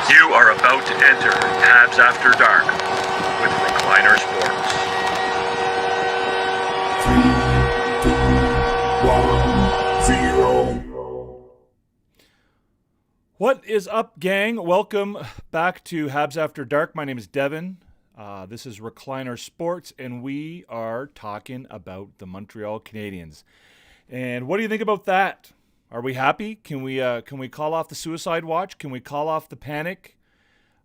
You are about to enter Habs After Dark with Recliner Sports. 3, 2, 1, 0. What is up, gang? Welcome back to Habs After Dark. My name is Devin. This is Recliner Sports, and we are talking about the Montreal Canadiens. And what do you think about that? Are we happy? Can we call off the suicide watch? Can we call off the panic?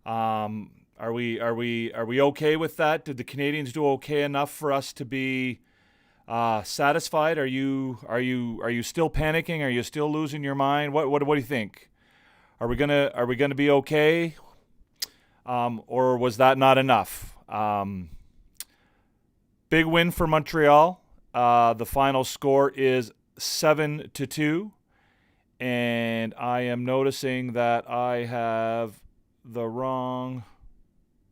Are we okay with that? Did the Canadiens do okay enough for us to be satisfied? Are you still panicking? Are you still losing your mind? What do you think? Are we gonna be okay? Or was that not enough? Big win for Montreal. The final score is 7-2. And I am noticing that I have the wrong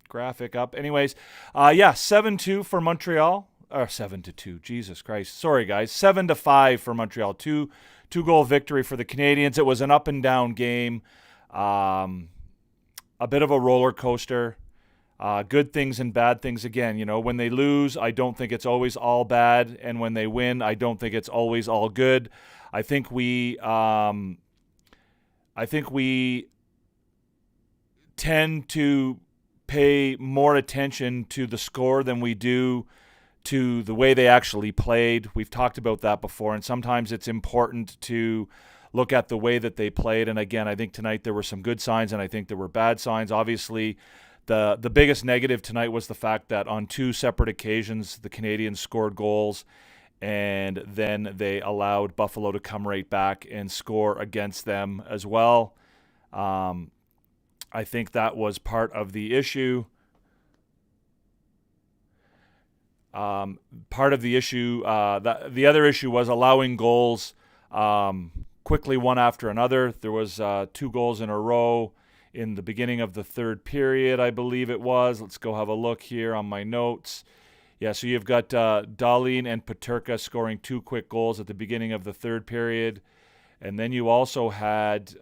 graphic up. Anyways, 7-2 for Montreal. Or 7-2. Jesus Christ. Sorry, guys. 7-5 for Montreal. Two-goal victory for the Canadiens. It was an up and down game. A bit of a roller coaster. Good things and bad things again. You know, when they lose, I don't think it's always all bad, and when they win, I don't think it's always all good. I think we tend to pay more attention to the score than we do to the way they actually played. We've talked about that before, and sometimes it's important to look at the way that they played. And again, I think tonight there were some good signs, and I think there were bad signs. Obviously, the biggest negative tonight was the fact that on two separate occasions, the Canadiens scored goals, and then they allowed Buffalo to come right back and score against them as well. I think that was part of the issue. The other issue was allowing goals quickly one after another. There was 2 goals in a row in the beginning of the third period, I believe it was. Let's go have a look here on my notes. Yeah, so you've got Dahlin and Peterka scoring 2 quick goals at the beginning of the third period. And then you also had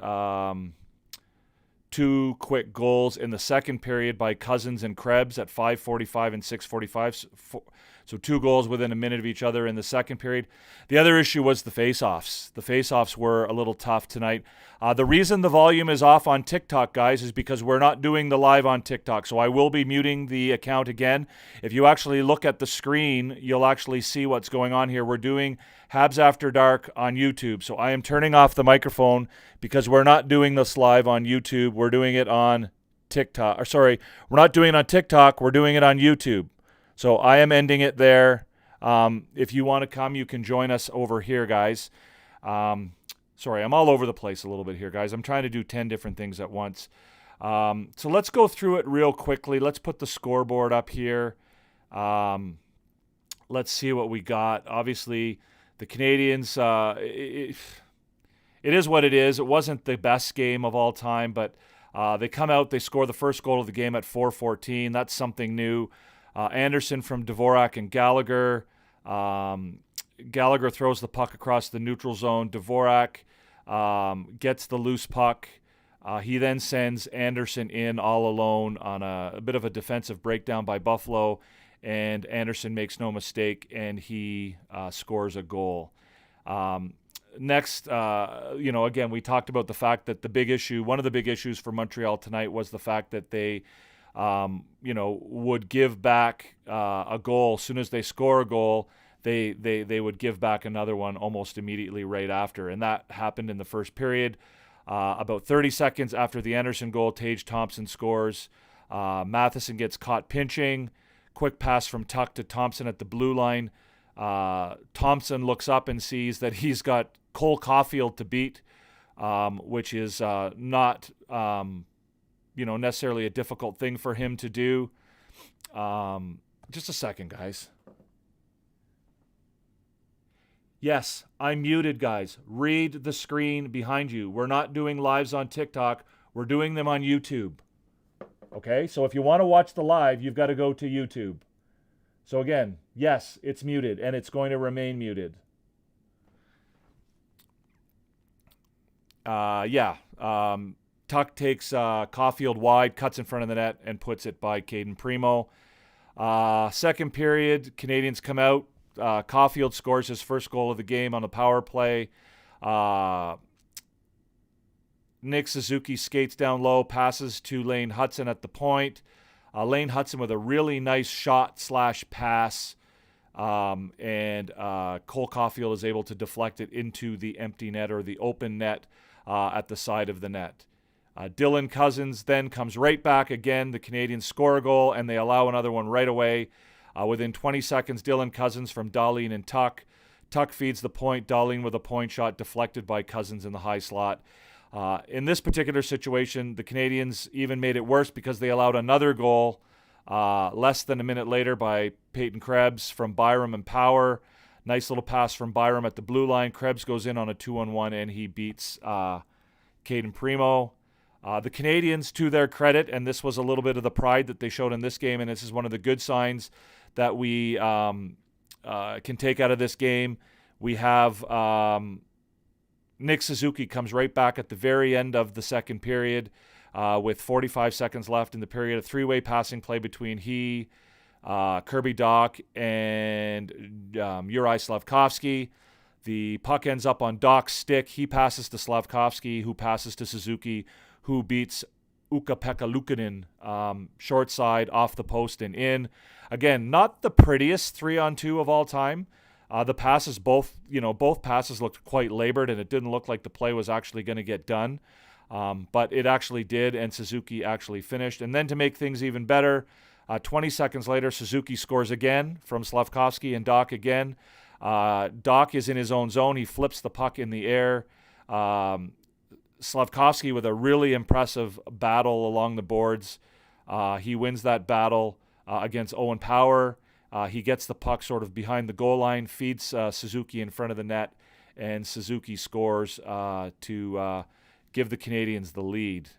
2 quick goals in the second period by Cousins and Krebs at 5:45 and 6:45. So 2 goals within a minute of each other in the second period. The other issue was the faceoffs. The faceoffs were a little tough tonight. The reason the volume is off on TikTok, guys, is because we're not doing the live on TikTok. So I will be muting the account again. If you actually look at the screen, you'll actually see what's going on here. We're doing Habs After Dark on YouTube. So I am turning off the microphone because we're not doing this live on YouTube. We're doing it on TikTok. We're not doing it on TikTok. We're doing it on YouTube. So I am ending it there. If you want to come, you can join us over here, guys. Sorry, I'm all over the place a little bit here, guys. I'm trying to do 10 different things at once. So let's go through it real quickly. Let's put the scoreboard up here. Let's see what we got. Obviously, the Canadiens, it is what it is. It wasn't the best game of all time, but they come out, they score the first goal of the game at 4:14. That's something new. Anderson from Dvorak and Gallagher. Gallagher throws the puck across the neutral zone. Dvorak gets the loose puck. He then sends Anderson in all alone on a bit of a defensive breakdown by Buffalo, and Anderson makes no mistake, and he scores a goal. Next, again, we talked about the fact that one of the big issues for Montreal tonight was the fact that they would give back a goal. As soon as they score a goal, they would give back another one almost immediately right after. And that happened in the first period. About 30 seconds after the Anderson goal, Tage Thompson scores. Matheson gets caught pinching. Quick pass from Tuck to Thompson at the blue line. Thompson looks up and sees that he's got Cole Caulfield to beat, which is not necessarily a difficult thing for him to do. Just a second, guys. Yes, I'm muted, guys. Read the screen behind you. We're not doing lives on TikTok. We're doing them on YouTube. Okay? So if you want to watch the live, you've got to go to YouTube. So again, yes, it's muted, and it's going to remain muted. Tuck takes Caulfield wide, cuts in front of the net, and puts it by Caden Primo. Second period, Canadians come out. Caulfield scores his first goal of the game on the power play. Nick Suzuki skates down low, passes to Lane Hudson at the point. Lane Hudson with a really nice shot/pass. And Cole Caulfield is able to deflect it into the empty net or the open net at the side of the net. Dylan Cousins then comes right back again. The Canadians score a goal, and they allow another one right away. Within 20 seconds, Dylan Cousins from Darlene and Tuck. Tuck feeds the point. Darlene with a point shot deflected by Cousins in the high slot. In this particular situation, the Canadians even made it worse because they allowed another goal less than a minute later by Peyton Krebs from Byram and Power. Nice little pass from Byram at the blue line. Krebs goes in on a 2-on-1, and he beats Caden Primo. The Canadians, to their credit, and this was a little bit of the pride that they showed in this game, and this is one of the good signs that we can take out of this game. We have Nick Suzuki comes right back at the very end of the second period with 45 seconds left in the period. A three-way passing play between he, Kirby Dach, and Juraj Slavkovsky. The puck ends up on Dach's stick. He passes to Slavkovsky, who passes to Suzuki, who beats Ukko-Pekka Luukkonen short side off the post and in. Again, not the prettiest 3-on-2 of all time. The passes, both passes looked quite labored, and it didn't look like the play was actually going to get done. But it actually did, and Suzuki actually finished. And then to make things even better, 20 seconds later, Suzuki scores again from Slavkovsky and Dach again. Dach is in his own zone. He flips the puck in the air. Slavkovsky with a really impressive battle along the boards. He wins that battle against Owen Power. He gets the puck sort of behind the goal line, feeds Suzuki in front of the net, and Suzuki scores to give the Canadians the lead.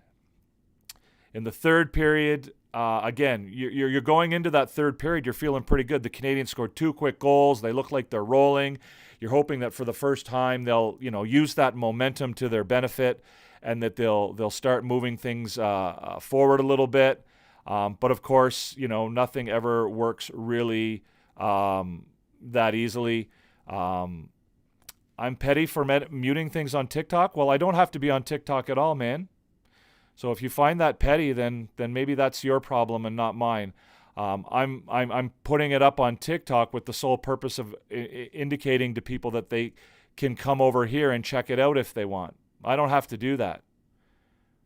In the third period, again, you're going into that third period, you're feeling pretty good. The Canadians scored 2 quick goals. They look like they're rolling. You're hoping that for the first time they'll use that momentum to their benefit, and that they'll start moving things forward a little bit. But of course, nothing ever works really that easily. I'm petty for muting things on TikTok. Well, I don't have to be on TikTok at all, man. So if you find that petty, then maybe that's your problem and not mine. I'm putting it up on TikTok with the sole purpose of indicating to people that they can come over here and check it out if they want. I don't have to do that.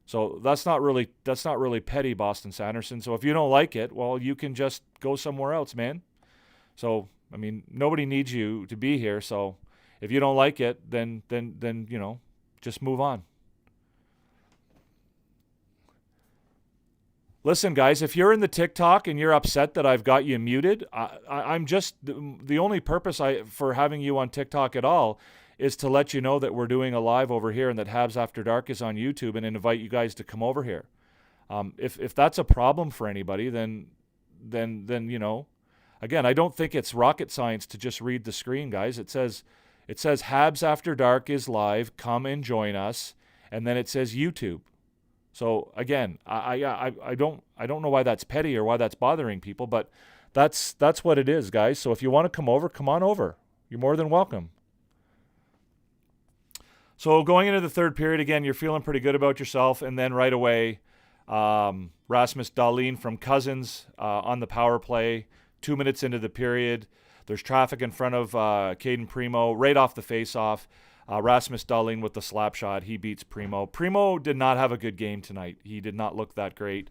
So that's not really petty, Boston Sanderson. So if you don't like it, well, you can just go somewhere else, man. So I mean, nobody needs you to be here. So if you don't like it, then just move on. Listen, guys, if you're in the TikTok and you're upset that I've got you muted, I'm just the only purpose for having you on TikTok at all is to let you know that we're doing a live over here and that Habs After Dark is on YouTube, and invite you guys to come over here. If that's a problem for anybody, then again, I don't think it's rocket science to just read the screen, guys. It says Habs After Dark is live. Come and join us, and then it says YouTube. So again, I don't know why that's petty or why that's bothering people, but that's what it is, guys. So if you want to come over, come on over. You're more than welcome. So going into the third period, again, you're feeling pretty good about yourself, and then right away, Rasmus Dahlin from Cousins on the power play. 2 minutes into the period, there's traffic in front of Caden Primo right off the face-off. Rasmus Dahlin with the slap shot. He beats Primo. Primo did not have a good game tonight. He did not look that great.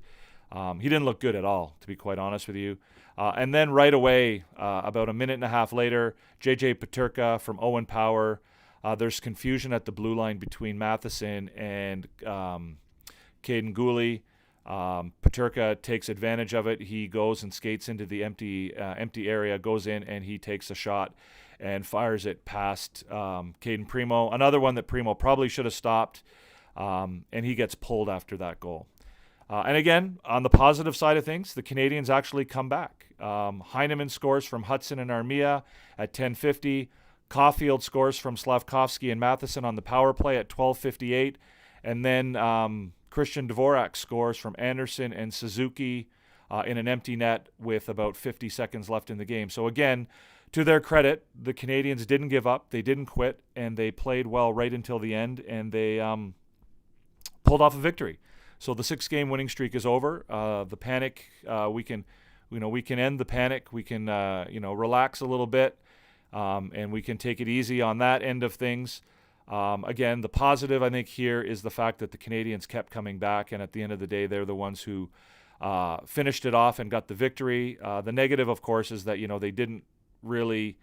He didn't look good at all, to be quite honest with you. And then right away, about a minute and a half later, J.J. Peterka from Owen Power. There's confusion at the blue line between Matheson and Caden Gooley. Peterka takes advantage of it. He goes and skates into the empty area, goes in, and he takes a shot and fires it past Caden Primo. Another one that Primo probably should have stopped, and he gets pulled after that goal. And again, on the positive side of things, the Canadians actually come back. Heineman scores from Hudson and Armia at 10:50. Caulfield scores from Slavkovsky and Matheson on the power play at 12:58. And then Christian Dvorak scores from Anderson and Suzuki in an empty net with about 50 seconds left in the game. So again, to their credit, the Canadiens didn't give up, they didn't quit, and they played well right until the end, and they pulled off a victory. So the 6-game winning streak is over. The panic, we can end the panic. We can relax a little bit, and we can take it easy on that end of things. Again, the positive I think here is the fact that the Canadiens kept coming back, and at the end of the day, they're the ones who finished it off and got the victory. The negative, of course, is that they didn't really,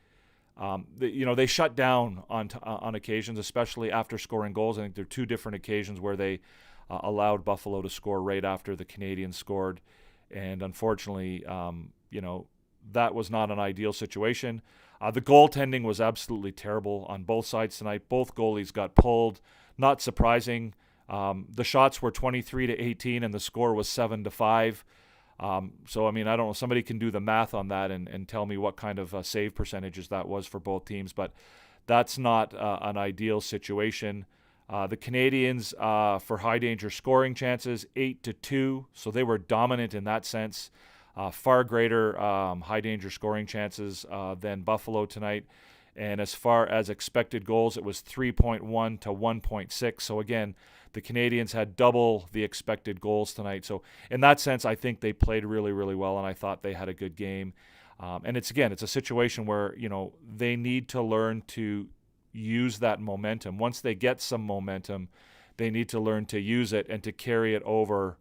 they shut down on occasions, especially after scoring goals. I think there are 2 different occasions where they allowed Buffalo to score right after the Canadiens scored, and unfortunately, that was not an ideal situation. The goaltending was absolutely terrible on both sides tonight. Both goalies got pulled. Not surprising. The shots were 23-18, and the score was 7-5. So, I don't know. Somebody can do the math on that and tell me what kind of save percentages that was for both teams, but that's not an ideal situation. The Canadiens, for high danger scoring chances, 8-2, so they were dominant in that sense. Far greater high danger scoring chances than Buffalo tonight. And as far as expected goals, it was 3.1 to 1.6. So again, the Canadiens had double the expected goals tonight. So in that sense, I think they played really, really well, and I thought they had a good game. And it's a situation where, they need to learn to use that momentum. Once they get some momentum, they need to learn to use it and to carry it over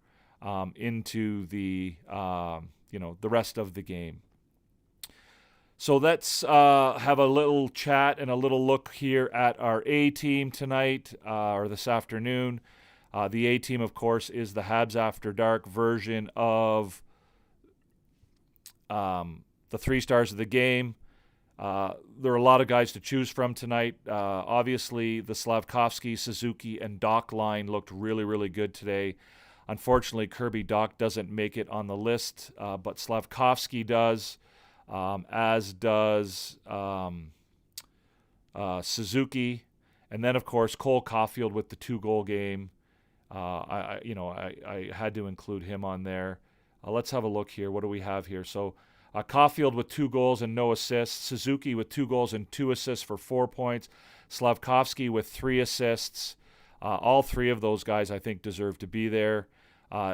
into the rest of the game. So let's have a little chat and a little look here at our A team tonight or this afternoon. The A team, of course, is the Habs After Dark version of the 3 stars of the game. There are a lot of guys to choose from tonight. Obviously, the Slavkovsky, Suzuki, and Dach line looked really, really good today. Unfortunately, Kirby Dach doesn't make it on the list, but Slavkovsky does, as does Suzuki, and then of course Cole Caulfield with the 2-goal game. I had to include him on there. Let's have a look here. What do we have here? So Caulfield with 2 goals and no assists. Suzuki with 2 goals and 2 assists for 4 points. Slavkovsky with 3 assists. All 3 of those guys I think deserve to be there.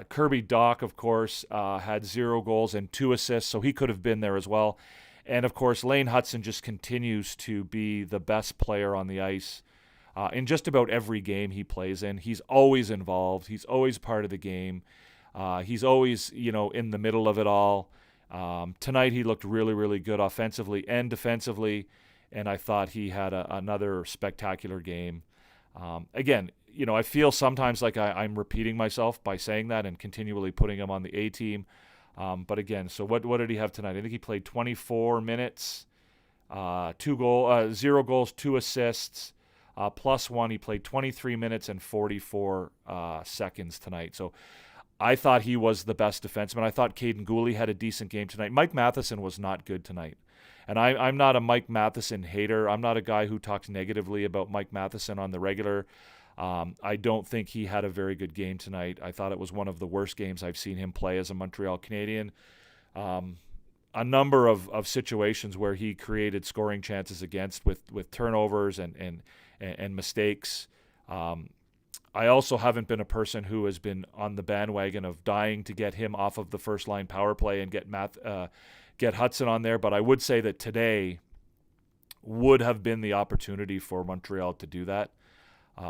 Kirby Dach, of course, had 0 goals and 2 assists, so he could have been there as well. And, of course, Lane Hutson just continues to be the best player on the ice in just about every game he plays in. He's always involved. He's always part of the game. He's always, in the middle of it all. Tonight he looked really, really good offensively and defensively, and I thought he had another spectacular game. Again, I feel sometimes like I'm repeating myself by saying that and continually putting him on the A team. But again, so what did he have tonight? I think he played 24 minutes, 0 goals, 2 assists, plus 1. He played 23 minutes and 44 seconds tonight. So I thought he was the best defenseman. I thought Caden Gooley had a decent game tonight. Mike Matheson was not good tonight. And I'm not a Mike Matheson hater. I'm not a guy who talks negatively about Mike Matheson on the regular. I don't think he had a very good game tonight. I thought it was one of the worst games I've seen him play as a Montreal Canadien. A number of situations where he created scoring chances against with turnovers and mistakes. I also haven't been a person who has been on the bandwagon of dying to get him off of the first line power play and get Hudson on there, but I would say that today would have been the opportunity for Montreal to do that.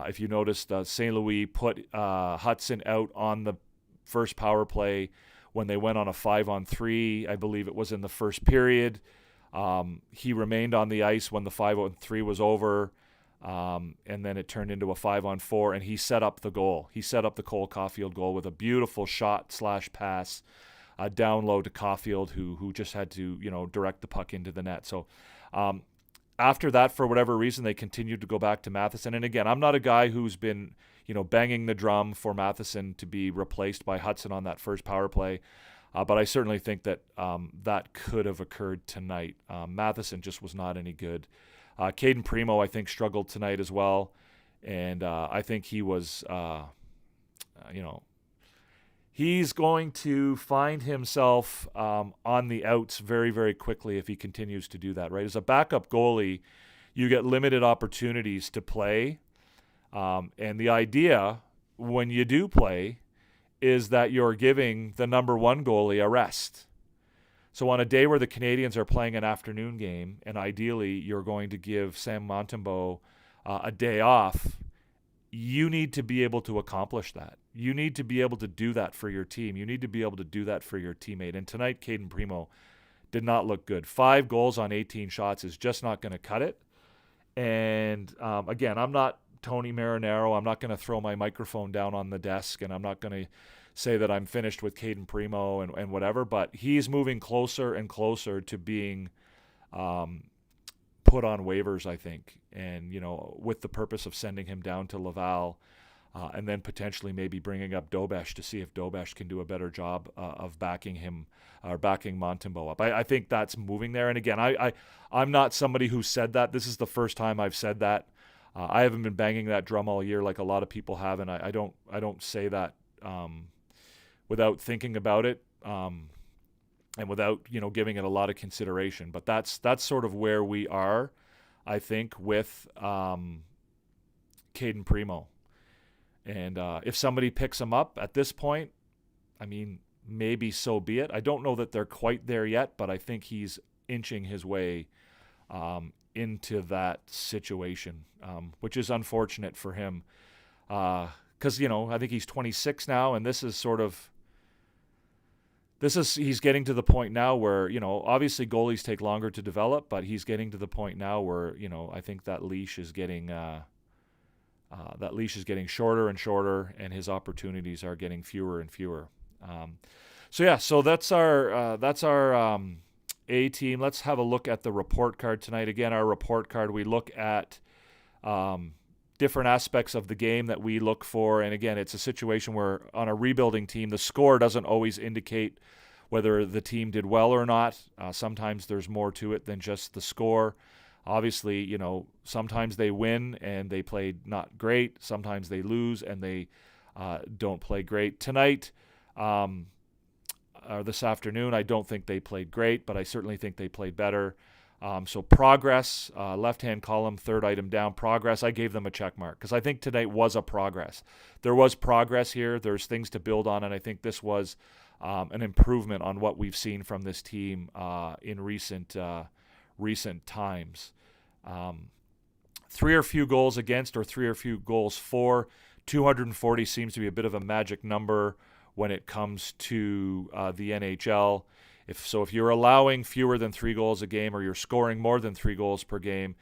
If you noticed, St. Louis put Hudson out on the first power play when they went on a 5-on-3. I believe it was in the first period. He remained on the ice when the 5-on-3 was over, and then it turned into a 5-on-4, and he set up the goal. He set up the Cole Caulfield goal with a beautiful shot/pass down low to Caulfield, who just had to direct the puck into the net. So after that, for whatever reason, they continued to go back to Matheson. And again, I'm not a guy who's been banging the drum for Matheson to be replaced by Hudson on that first power play, but I certainly think that that could have occurred tonight. Matheson just was not any good. Caden Primo, I think, struggled tonight as well, and I think he was he's going to find himself on the outs very, very quickly if he continues to do that, right? As a backup goalie, you get limited opportunities to play. And the idea when you do play is that you're giving the number one goalie a rest. So on a day where the Canadiens are playing an afternoon game, and ideally you're going to give Sam Montembeault a day off, you need to be able to accomplish that. You need to be able to do that for your team. You need to be able to do that for your teammate. And tonight, Caden Primo did not look good. 5 goals on 18 shots is just not going to cut it. And again, I'm not Tony Marinaro. I'm not going to throw my microphone down on the desk, and I'm not going to say that I'm finished with Caden Primo and whatever, but he's moving closer and closer to being put on waivers, I think, and, with the purpose of sending him down to Laval and then potentially maybe bringing up Dobesh to see if Dobesh can do a better job of backing him or backing Montembeault up. I think that's moving there. And again, I'm not somebody who said that. This is the first time I've said that. I haven't been banging that drum all year like a lot of people have, and I don't say that without thinking about it and without giving it a lot of consideration. But that's sort of where we are, I think, with Caden Primo. And if somebody picks him up at this point, I mean, maybe so be it. I don't know that they're quite there yet, but I think he's inching his way into that situation, which is unfortunate for him. Because, I think he's 26 now, and he's getting to the point now where, obviously goalies take longer to develop, but he's getting to the point now where, I think that leash is getting shorter and shorter, and his opportunities are getting fewer and fewer. So that's our A team. Let's have a look at the report card tonight. Again, our report card, we look at different aspects of the game that we look for. And again, it's a situation where on a rebuilding team, the score doesn't always indicate whether the team did well or not. Sometimes there's more to it than just the score. Obviously, sometimes they win and they played not great. Sometimes they lose and they don't play great. Tonight, or this afternoon, I don't think they played great, but I certainly think they played better. So progress, left-hand column, third item down, progress, I gave them a check mark because I think tonight was a progress. There was progress here. There's things to build on, and I think this was an improvement on what we've seen from this team in recent times. 3 or few goals against or 3 or few goals for. 240 seems to be a bit of a magic number when it comes to the NHL. If you're allowing fewer than 3 goals a game or you're scoring more than 3 goals per game,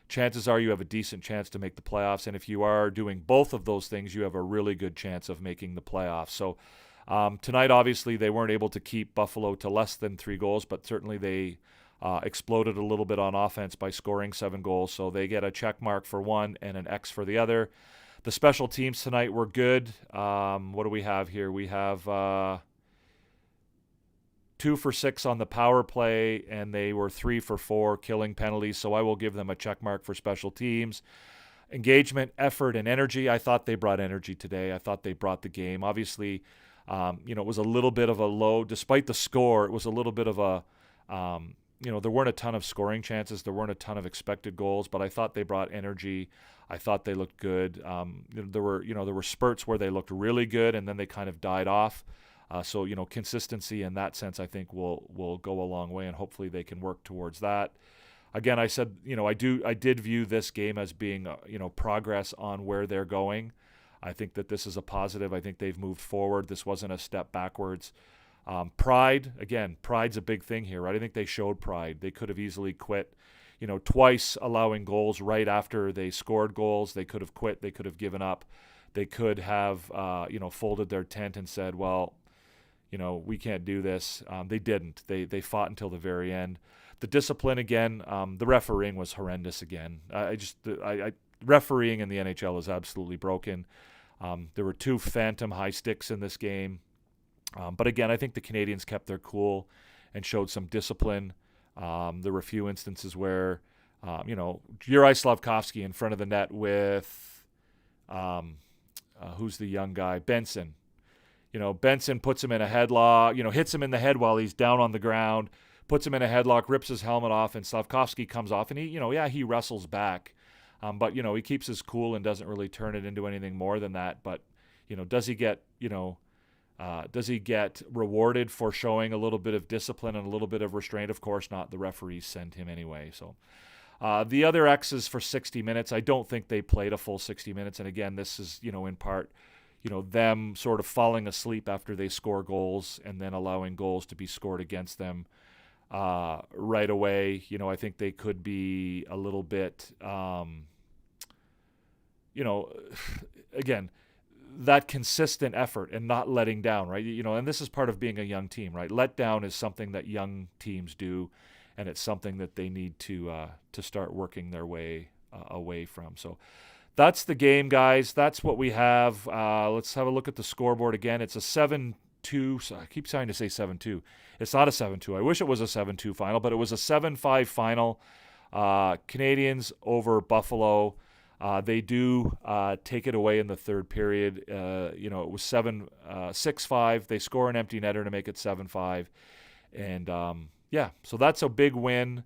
chances are you have a decent chance to make the playoffs. And if you are doing both of those things, you have a really good chance of making the playoffs. So tonight, obviously, they weren't able to keep Buffalo to less than 3 goals, but certainly they exploded a little bit on offense by scoring 7 goals. So they get a check mark for one and an X for the other. The special teams tonight were good. What do we have here? We have 2 for 6 on the power play, and they were 3 for 4 killing penalties. So I will give them a check mark for special teams. Engagement, effort, and energy. I thought they brought energy today. I thought they brought the game. Obviously, it was a little bit of a low. Despite the score, it was a little bit of a, there weren't a ton of scoring chances. There weren't a ton of expected goals, but I thought they brought energy. I thought they looked good. There were spurts where they looked really good, and then they kind of died off. So consistency in that sense, I think will go a long way, and hopefully they can work towards that. Again, I said, I did view this game as being, progress on where they're going. I think that this is a positive. I think they've moved forward. This wasn't a step backwards. Pride's a big thing here, right? I think they showed pride. They could have easily quit, twice allowing goals right after they scored goals. They could have quit. They could have given up. They could have, folded their tent and said, well, we can't do this. They didn't. They fought until the very end. The discipline again, the refereeing was horrendous again. Refereeing in the NHL is absolutely broken. There were 2 phantom high sticks in this game. But again, I think the Canadiens kept their cool and showed some discipline. There were a few instances where, Juraj Slafkovsky in front of the net with who's the young guy? Benson. Benson puts him in a headlock, hits him in the head while he's down on the ground, puts him in a headlock, rips his helmet off, and Slavkovsky comes off, and he wrestles back. But, he keeps his cool and doesn't really turn it into anything more than that. But, does he get rewarded for showing a little bit of discipline and a little bit of restraint? Of course not. The referees send him anyway. So the other X's for 60 minutes, I don't think they played a full 60 minutes. And again, this is, in part, them sort of falling asleep after they score goals and then allowing goals to be scored against them right away. I think they could be a little bit, again, that consistent effort and not letting down, right? And this is part of being a young team, right? Let down is something that young teams do, and it's something that they need to start working their way away from. So that's the game, guys. That's what we have. Let's have a look at the scoreboard again. It's a 7-2. So I keep trying to say 7-2. It's not a 7-2. I wish it was a 7-2 final, but it was a 7-5 final. Canadians over Buffalo. They do take it away in the third period. It was 6-5. They score an empty netter to make it 7-5. And, so that's a big win.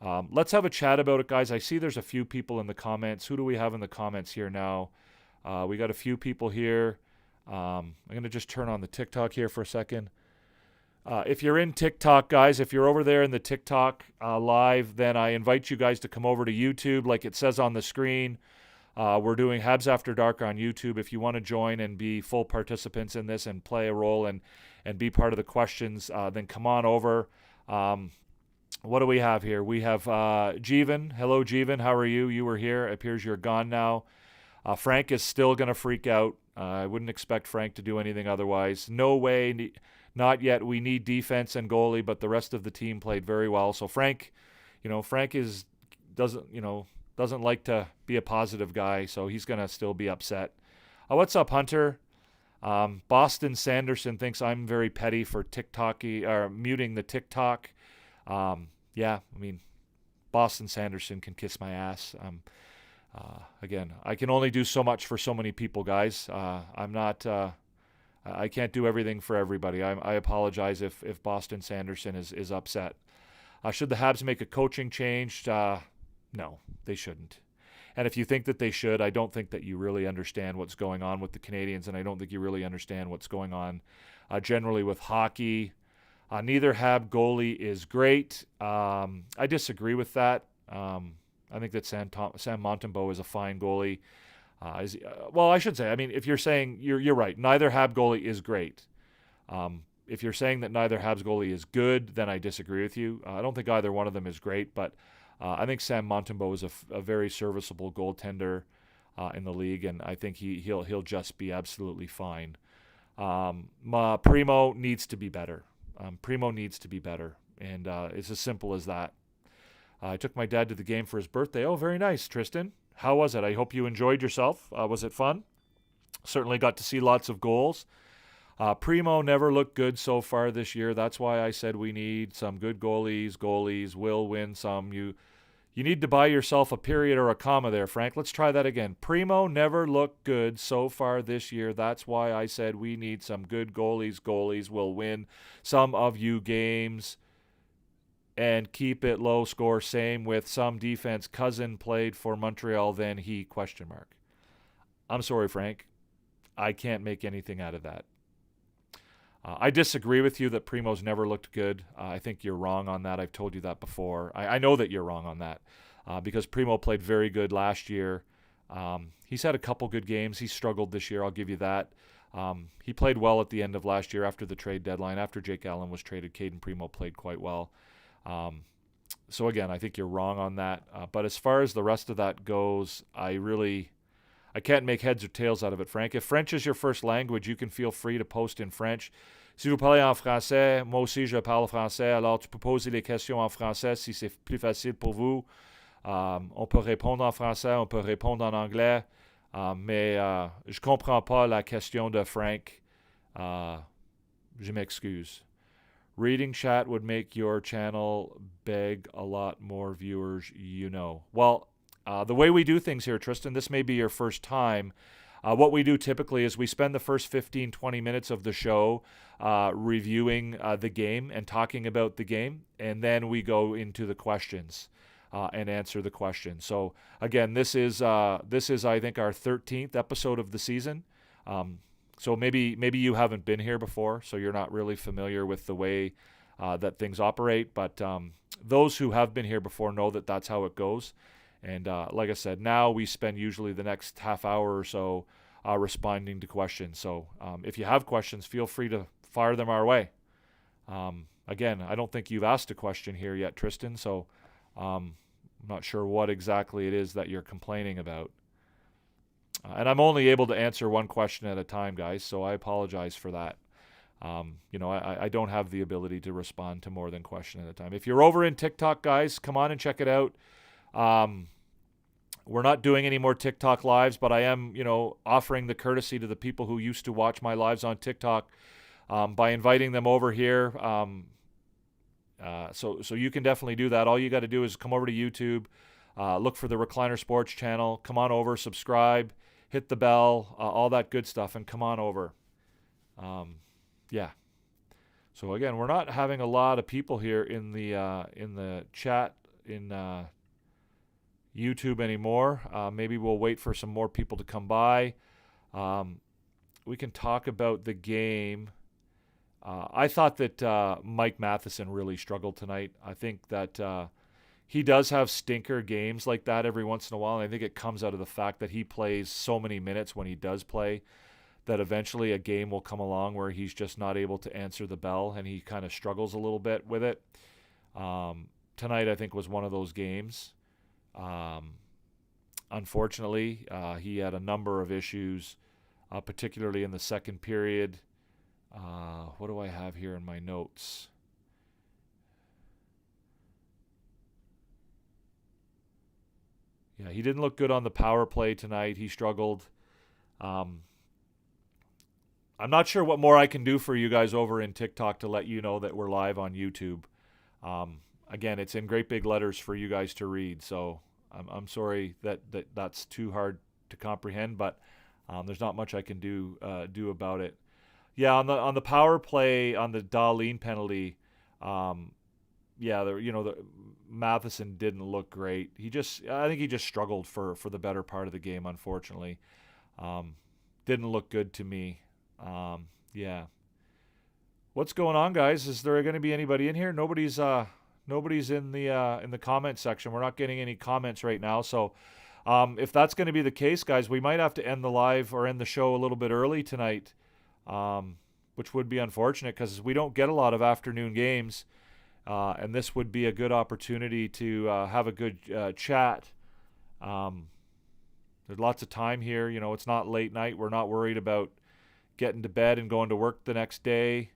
Let's have a chat about it, guys. I see there's a few people in the comments. Who do we have in the comments here now? We got a few people here. I'm going to just turn on the TikTok here for a second. If you're in TikTok, guys, if you're over there in the TikTok live, then I invite you guys to come over to YouTube like it says on the screen. We're doing Habs After Dark on YouTube. If you want to join and be full participants in this and play a role and be part of the questions, then come on over. What do we have here? We have Jeevan. Hello, Jeevan. How are you? You were here. It appears you're gone now. Frank is still going to freak out. I wouldn't expect Frank to do anything otherwise. No way. Not yet. We need defense and goalie, but the rest of the team played very well. So Frank doesn't like to be a positive guy, so he's going to still be upset. What's up, Hunter? Boston Sanderson thinks I'm very petty for muting the TikTok. Boston Sanderson can kiss my ass. Again, I can only do so much for so many people, guys. I can't do everything for everybody. I apologize if Boston Sanderson is upset. Should the Habs make a coaching change? No, they shouldn't. And if you think that they should, I don't think that you really understand what's going on with the Canadiens, and I don't think you really understand what's going on generally with hockey. Neither Hab goalie is great. I disagree with that. I think that Sam Montembeault is a fine goalie. I should say, if you're saying, you're right, neither Hab goalie is great. If you're saying that neither Habs goalie is good, then I disagree with you. I don't think either one of them is great, but I think Sam Montembeault is a very serviceable goaltender in the league, and I think he'll just be absolutely fine. Primo needs to be better. Primo needs to be better, and it's as simple as that. I took my dad to the game for his birthday. Oh, very nice, Tristan. How was it? I hope you enjoyed yourself. Was it fun? Certainly got to see lots of goals. Primo never looked good so far this year. That's why I said we need some good goalies. Goalies will win some. You need to buy yourself a period or a comma there, Frank. Let's try that again. Primo never looked good so far this year. That's why I said we need some good goalies. Goalies will win some of you games and keep it low score. Same with some defense. Cousin played for Montreal, then he ? I'm sorry, Frank. I can't make anything out of that. I disagree with you that Primo's never looked good. I think you're wrong on that. I've told you that before. I know that you're wrong on that because Primo played very good last year. He's had a couple good games. He struggled this year. I'll give you that. He played well at the end of last year after the trade deadline. After Jake Allen was traded, Caden Primo played quite well. So again, I think you're wrong on that. But as far as the rest of that goes, I can't make heads or tails out of it, Frank. If French is your first language, you can feel free to post in French. Si vous parlez en français, moi aussi je parle français, alors tu peux poser les questions en français si c'est plus facile pour vous. On peut répondre en français, on peut répondre en anglais, mais je comprends pas la question de Frank. Je m'excuse. Reading chat would make your channel beg a lot more viewers, Well, the way we do things here, Tristan, this may be your first time. What we do typically is we spend the first 15, 20 minutes of the show reviewing the game and talking about the game, and then we go into the questions and answer the questions. So again, this is I think our 13th episode of the season. So maybe you haven't been here before, so you're not really familiar with the way that things operate. But those who have been here before know that that's how it goes. And like I said, now we spend usually the next half hour or so responding to questions. So if you have questions, feel free to fire them our way. Again, I don't think you've asked a question here yet, Tristan, so I'm not sure what exactly it is that you're complaining about. And I'm only able to answer one question at a time, guys, so I apologize for that. I don't have the ability to respond to more than question at a time. If you're over in TikTok, guys, come on and check it out. We're not doing any more TikTok lives, but I am, offering the courtesy to the people who used to watch my lives on TikTok by inviting them over here. So you can definitely do that. All you got to do is come over to YouTube, look for the Recliner Sports channel, come on over, subscribe, hit the bell, all that good stuff, and come on over. Yeah. So again, we're not having a lot of people here in the chat in YouTube anymore. Maybe we'll wait for some more people to come by. We can talk about the game. I thought that Mike Matheson really struggled tonight. I think that he does have stinker games like that every once in a while, and I think it comes out of the fact that he plays so many minutes when he does play that eventually a game will come along where he's just not able to answer the bell, and he kind of struggles a little bit with it. Tonight, I think, was one of those games. Unfortunately, he had a number of issues, particularly in the second period. What do I have here in my notes? Yeah, he didn't look good on the power play tonight. He struggled. I'm not sure what more I can do for you guys over in TikTok to let you know that we're live on YouTube. Again, it's in great big letters for you guys to read, so I'm sorry that's too hard to comprehend, but there's not much I can do about it. Yeah, on the power play, on the Dahlin penalty, the Matheson didn't look great. I think he just struggled for the better part of the game, unfortunately. Didn't look good to me. Yeah. What's going on, guys? Is there going to be anybody in here? Nobody's in the comment section. We're not getting any comments right now, so if that's going to be the case, guys, we might have to end the live or end the show a little bit early tonight. Which would be unfortunate because we don't get a lot of afternoon games, and this would be a good opportunity to have a good chat. There's lots of time here. It's not late night. We're not worried about getting to bed and going to work the next day.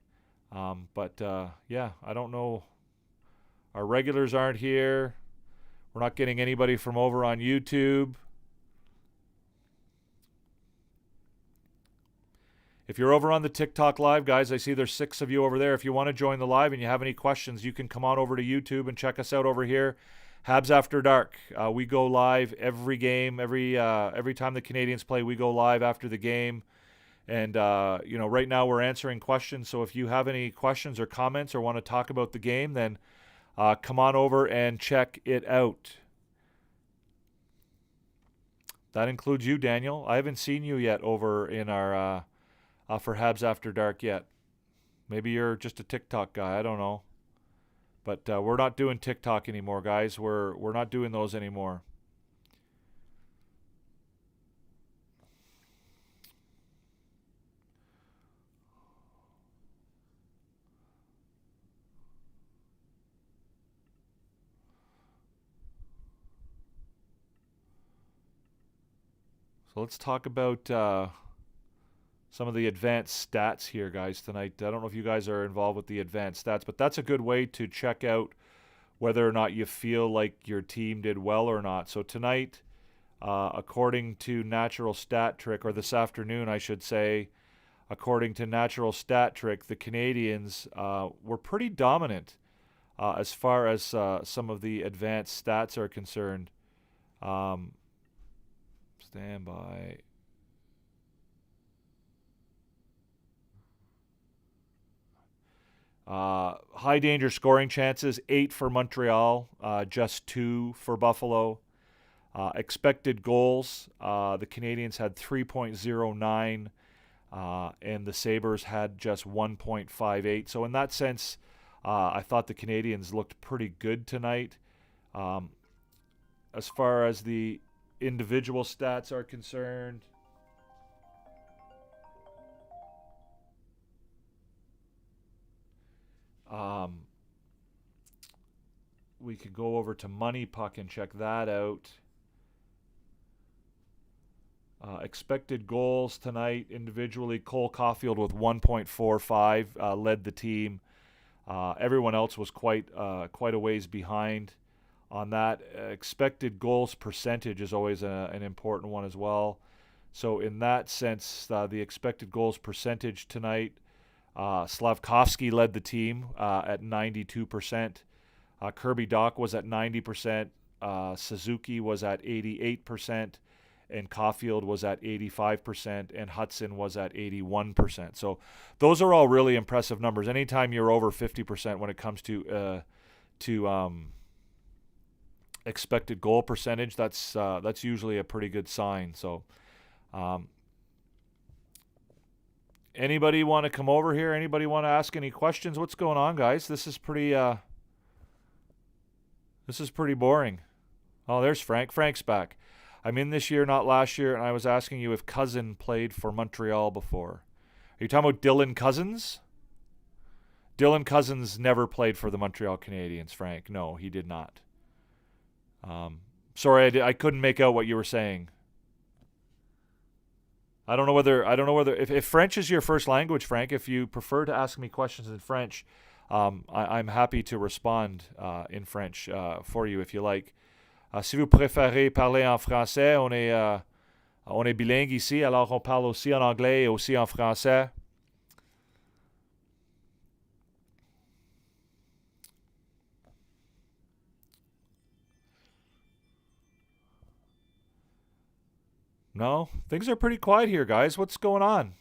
But I don't know. Our regulars aren't here. We're not getting anybody from over on YouTube. If you're over on the TikTok live, guys, I see there's 6 of you over there. If you want to join the live and you have any questions, you can come on over to YouTube and check us out over here. Habs After Dark. We go live every game, every time the Canadiens play, we go live after the game. And, right now we're answering questions. So if you have any questions or comments or want to talk about the game, then come on over and check it out. That includes you, Daniel. I haven't seen you yet over in our... for Habs After Dark yet. Maybe you're just a TikTok guy. I don't know. But we're not doing TikTok anymore, guys. We're not doing those anymore. So let's talk about some of the advanced stats here, guys, tonight. I don't know if you guys are involved with the advanced stats, but that's a good way to check out whether or not you feel like your team did well or not. So tonight, according to Natural Stat Trick, or this afternoon, I should say, according to Natural Stat Trick, the Canadiens were pretty dominant as far as some of the advanced stats are concerned. Stand by. High danger scoring chances, 8 for Montreal, just 2 for Buffalo. Expected goals, the Canadiens had 3.09, and the Sabres had just 1.58. So in that sense, I thought the Canadiens looked pretty good tonight. As far as the individual stats are concerned, we could go over to Money Puck and check that out. Expected goals tonight individually, Cole Caulfield with 1.45 led the team. Everyone else was quite a ways behind on that. Expected goals percentage is always an important one as well. So in that sense, the expected goals percentage tonight, Slavkovsky led the team at 92%. Kirby Dach was at 90%. Suzuki was at 88%. And Caulfield was at 85%, and Hudson was at 81%. So those are all really impressive numbers. Anytime you're over 50% when it comes to expected goal percentage, that's usually a pretty good sign. So anybody want to come over here? Anybody want to ask any questions? What's going on, guys? This is pretty boring. Oh, there's Frank. Frank's back. I'm in this year, not last year, and I was asking you if Cousin played for Montreal before. Are you talking about Dylan Cousins? Dylan Cousins never played for the Montreal Canadiens, Frank. No, he did not. Sorry, I couldn't make out what you were saying. I don't know whether if French is your first language, Frank, if you prefer to ask me questions in French, I'm happy to respond in French for you if you like. Si vous préférez parler en français, on est bilingue ici, alors on parle aussi en anglais et aussi en français. No, things are pretty quiet here, guys. What's going on?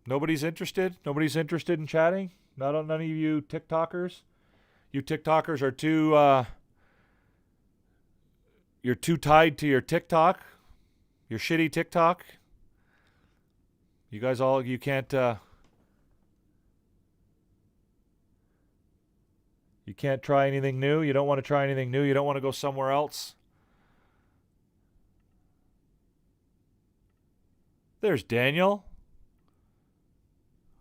Nobody's interested? Nobody's interested in chatting? None of you TikTokers? You TikTokers are you're too tied to your TikTok, your shitty TikTok. You guys you can't try anything new. You don't want to try anything new. You don't want to go somewhere else. There's Daniel.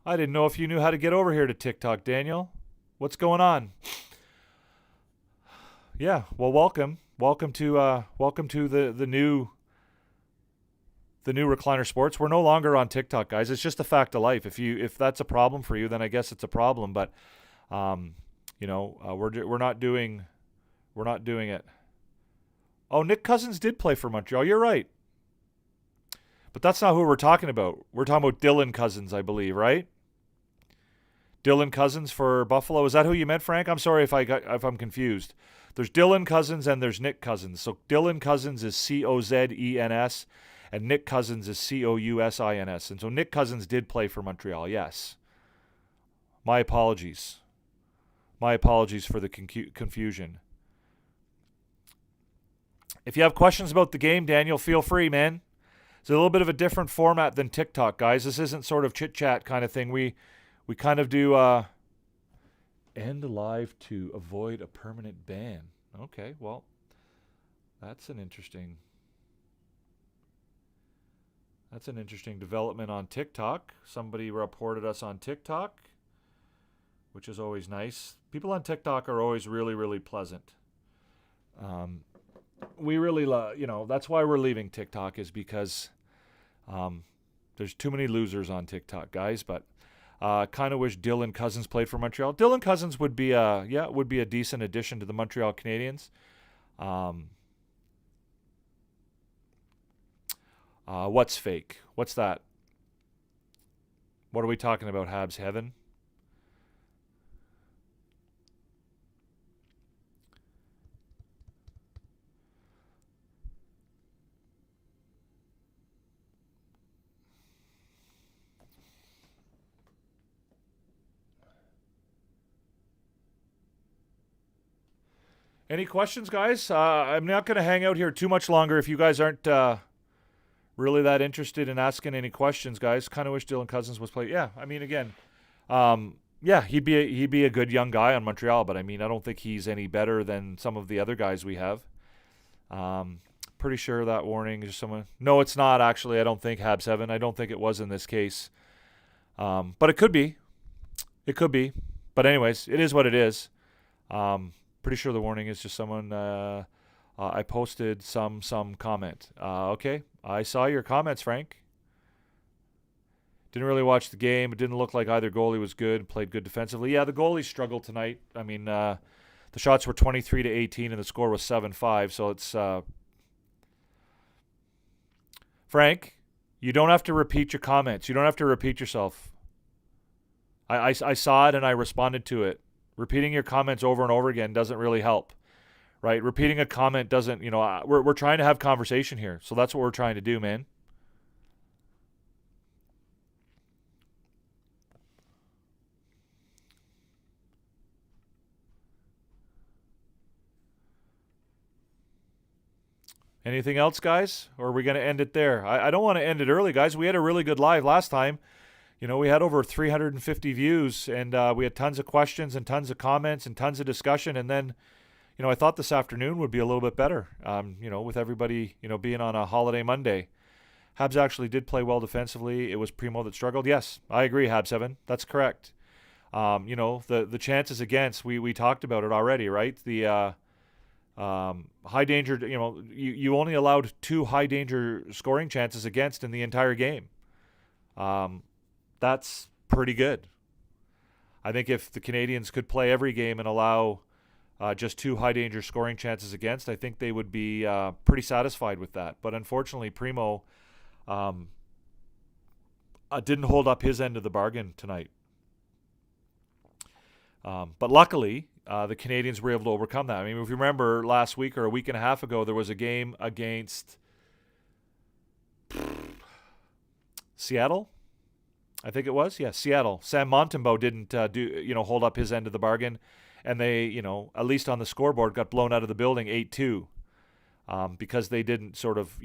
I didn't know if you knew how to get over here to TikTok, Daniel. What's going on? Yeah, well, welcome to the new Recliner Sports. We're no longer on TikTok, guys. It's just a fact of life. If that's a problem for you, then I guess it's a problem. But we're not doing it. Oh, Nick Cousins did play for Montreal. You're right. But that's not who we're talking about. We're talking about Dylan Cousins, I believe, right? Dylan Cousins for Buffalo. Is that who you meant, Frank? I'm sorry if I'm confused. There's Dylan Cousins and there's Nick Cousins. So Dylan Cousins is Cozens, and Nick Cousins is Cousins. And so Nick Cousins did play for Montreal, yes. My apologies. My apologies for the confusion. If you have questions about the game, Daniel, feel free, man. It's a little bit of a different format than TikTok, guys. This isn't sort of chit-chat kind of thing. We kind of do end live to avoid a permanent ban. Okay, well, that's an interesting development on TikTok. Somebody reported us on TikTok, which is always nice. People on TikTok are always really, really pleasant. We really that's why we're leaving TikTok, is because there's too many losers on TikTok, guys. But kind of wish Dylan Cousins played for Montreal. Dylan Cousins would be a decent addition to the Montreal Canadiens. What's fake? What's that? What are we talking about, Habs Heaven? Any questions, guys? I'm not going to hang out here too much longer if you guys aren't really that interested in asking any questions, guys. Kind of wish Dylan Cousins was playing. Yeah, I mean, again, yeah, he'd be a good young guy on Montreal, but I mean, I don't think he's any better than some of the other guys we have. Pretty sure that warning is just someone. No, it's not actually. I don't think Habs 7. I don't think it was in this case. But it could be. It could be. But anyways, it is what it is. Pretty sure the warning is just someone. I posted some comment. Okay, I saw your comments, Frank. Didn't really watch the game. It didn't look like either goalie was good. Played good defensively. Yeah, the goalie struggled tonight. I mean, the shots were 23-18 and the score was 7-5. So it's Frank. You don't have to repeat your comments. You don't have to repeat yourself. I saw it and I responded to it. Repeating your comments over and over again doesn't really help, right? Repeating a comment doesn't, we're trying to have conversation here. So that's what we're trying to do, man. Anything else, guys? Or are we going to end it there? I don't want to end it early, guys. We had a really good live last time. We had over 350 views, and we had tons of questions and tons of comments and tons of discussion. And then, I thought this afternoon would be a little bit better, with everybody, being on a holiday Monday. Habs actually did play well defensively. It was Primo that struggled. Yes, I agree, Habs 7. That's correct. The chances against, we talked about it already, right? The high danger, you only allowed 2 high danger scoring chances against in the entire game. That's pretty good. I think if the Canadiens could play every game and allow just 2 high danger scoring chances against, I think they would be pretty satisfied with that. But unfortunately, Primo didn't hold up his end of the bargain tonight. But luckily, the Canadiens were able to overcome that. I mean, if you remember last week or a week and a half ago, there was a game against Seattle. I think it was. Yeah, Seattle. Sam Montembeault didn't hold up his end of the bargain, and they, at least on the scoreboard, got blown out of the building 8-2 because they didn't sort of,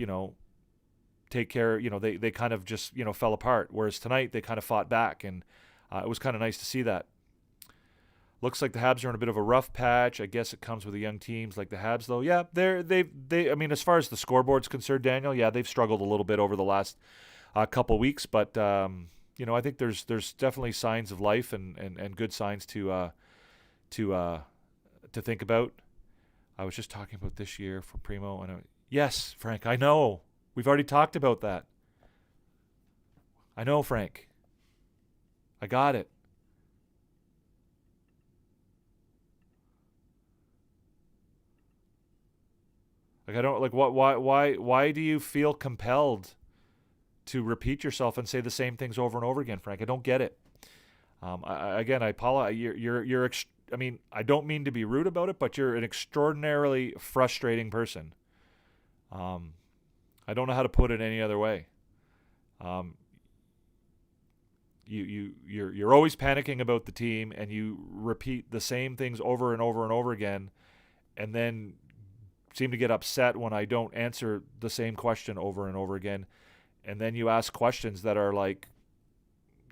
take care. They kind of just, fell apart. Whereas tonight they kind of fought back, and it was kind of nice to see that. Looks like the Habs are in a bit of a rough patch. I guess it comes with the young teams like the Habs, though. Yeah, they. I mean, as far as the scoreboard's concerned, Daniel, yeah, they've struggled a little bit over the last couple weeks, but I think there's definitely signs of life and good signs to think about. I was just talking about this year for Primo, and yes, Frank, I know we've already talked about that. I know, Frank. I got it. Like, I don't like why do you feel compelled to repeat yourself and say the same things over and over again, Frank? I don't get it. I apologize. I mean, I don't mean to be rude about it, but you're an extraordinarily frustrating person. I don't know how to put it any other way. You're always panicking about the team, and you repeat the same things over and over and over again, and then seem to get upset when I don't answer the same question over and over again. And then you ask questions that are like,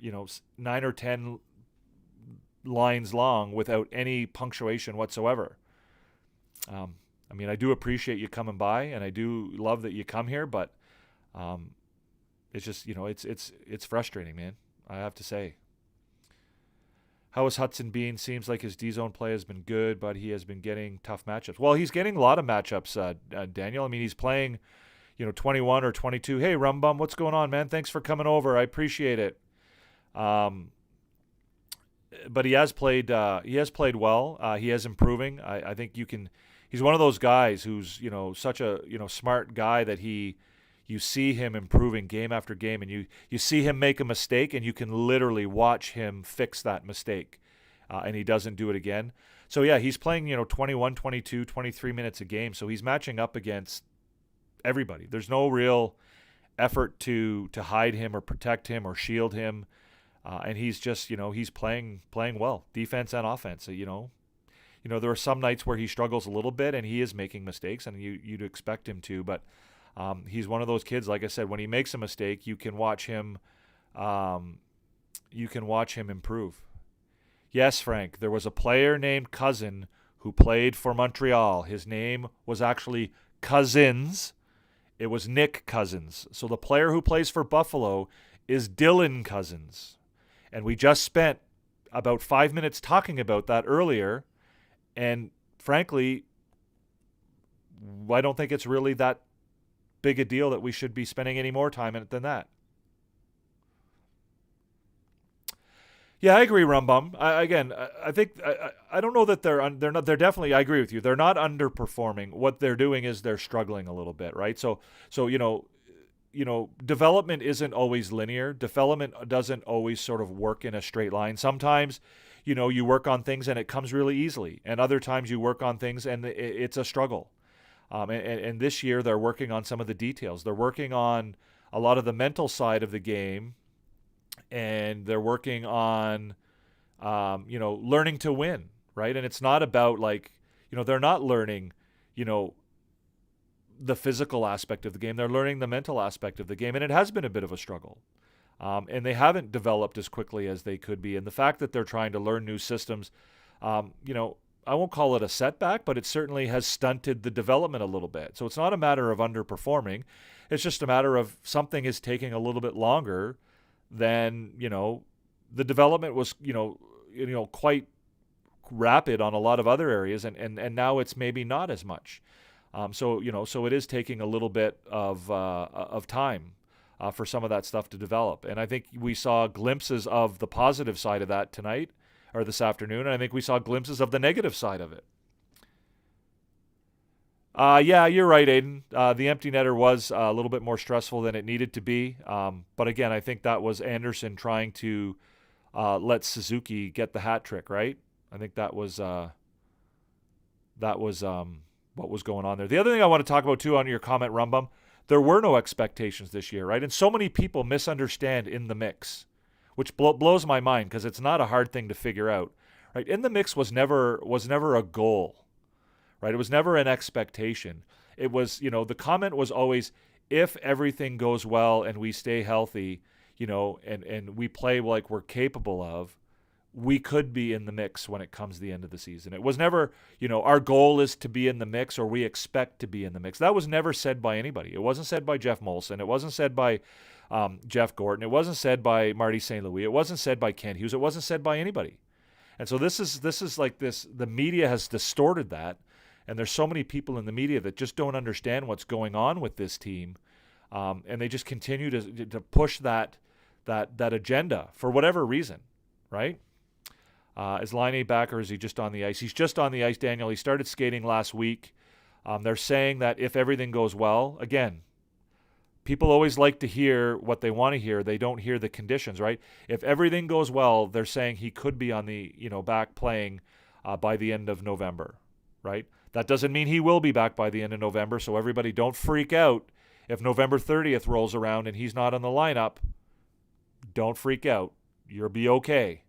9 or 10 lines long without any punctuation whatsoever. I mean, I do appreciate you coming by, and I do love that you come here, but it's just, it's frustrating, man. I have to say. How is Hudson Bean? Seems like his D-zone play has been good, but he has been getting tough matchups. Well, he's getting a lot of matchups, Daniel. I mean, he's playing, 21 or 22. Hey, Rumbum, what's going on, man? Thanks for coming over. I appreciate it. But he has played well. He is improving. I think he's one of those guys who's, such a, smart guy that you see him improving game after game, and you see him make a mistake, and you can literally watch him fix that mistake, and he doesn't do it again. So, yeah, he's playing, 21, 22, 23 minutes a game, so he's matching up against everybody. There's no real effort to hide him or protect him or shield him, and he's just, he's playing well, defense and offense. You there are some nights where he struggles a little bit, and he is making mistakes, and you'd expect him to. But he's one of those kids, like I said, when he makes a mistake, you can watch him. Improve. Yes, Frank, there was a player named Cousin who played for Montreal. His name was actually Cousins. It was Nick Cousins. So the player who plays for Buffalo is Dylan Cousins. And we just spent about 5 minutes talking about that earlier. And frankly, I don't think it's really that big a deal that we should be spending any more time in it than that. Yeah, I agree, Rumbum. I think I don't know that they're not. They're definitely. I agree with you. They're not underperforming. What they're doing is they're struggling a little bit, right? So development isn't always linear. Development doesn't always sort of work in a straight line. Sometimes, you work on things and it comes really easily, and other times you work on things and it's a struggle. And this year they're working on some of the details. They're working on a lot of the mental side of the game. And they're working on, learning to win, right? And it's not about they're not learning, the physical aspect of the game. They're learning the mental aspect of the game, and it has been a bit of a struggle. And they haven't developed as quickly as they could be. And the fact that they're trying to learn new systems, I won't call it a setback, but it certainly has stunted the development a little bit. So it's not a matter of underperforming. It's just a matter of something is taking a little bit longer than the development was quite rapid on a lot of other areas, and now it's maybe not as much. So it is taking a little bit of time for some of that stuff to develop. And I think we saw glimpses of the positive side of that tonight or this afternoon, and I think we saw glimpses of the negative side of it. Yeah, you're right, Aiden. The empty netter was a little bit more stressful than it needed to be. But again, I think that was Anderson trying to let Suzuki get the hat trick, right? I think that was what was going on there. The other thing I want to talk about, too, on your comment, Rumbum, there were no expectations this year, right? And so many people misunderstand in the mix, which blows my mind because it's not a hard thing to figure out, right? In the mix was never a goal. Right? It was never an expectation. It was, the comment was always, if everything goes well and we stay healthy, and we play like we're capable of, we could be in the mix when it comes to the end of the season. It was never, our goal is to be in the mix or we expect to be in the mix. That was never said by anybody. It wasn't said by Jeff Molson. It wasn't said by Jeff Gorton. It wasn't said by Marty St. Louis. It wasn't said by Kent Hughes. It wasn't said by anybody. And so this is like this, the media has distorted that. And there's so many people in the media that just don't understand what's going on with this team, and they just continue to push that agenda for whatever reason, right? Is Line A back or is he just on the ice? He's just on the ice, Daniel. He started skating last week. They're saying that if everything goes well, again, people always like to hear what they want to hear. They don't hear the conditions, right? If everything goes well, they're saying he could be on the back playing by the end of November, right? That doesn't mean he will be back by the end of November, so everybody don't freak out if November 30th rolls around and he's not on the lineup. Don't freak out. You'll be okay.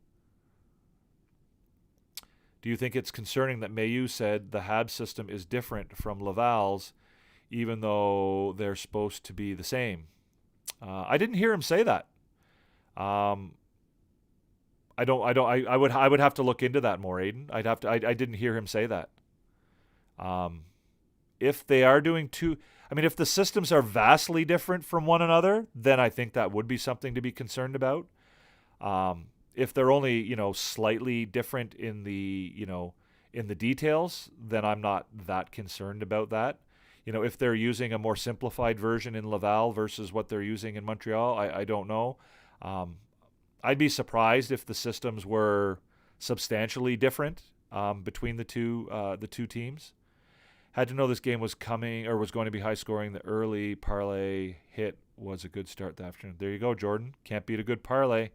Do you think it's concerning that Mailloux said the Habs system is different from Laval's, even though they're supposed to be the same? I didn't hear him say that. I would have to look into that more, Aiden. I didn't hear him say that. If they are doing if the systems are vastly different from one another, then I think that would be something to be concerned about. If they're only, slightly different in the details, then I'm not that concerned about that. If they're using a more simplified version in Laval versus what they're using in Montreal, I don't know. I'd be surprised if the systems were substantially different between the two teams. Had to know this game was coming or was going to be high scoring. The early parlay hit was a good start that afternoon. There you go, Jordan. Can't beat a good parlay.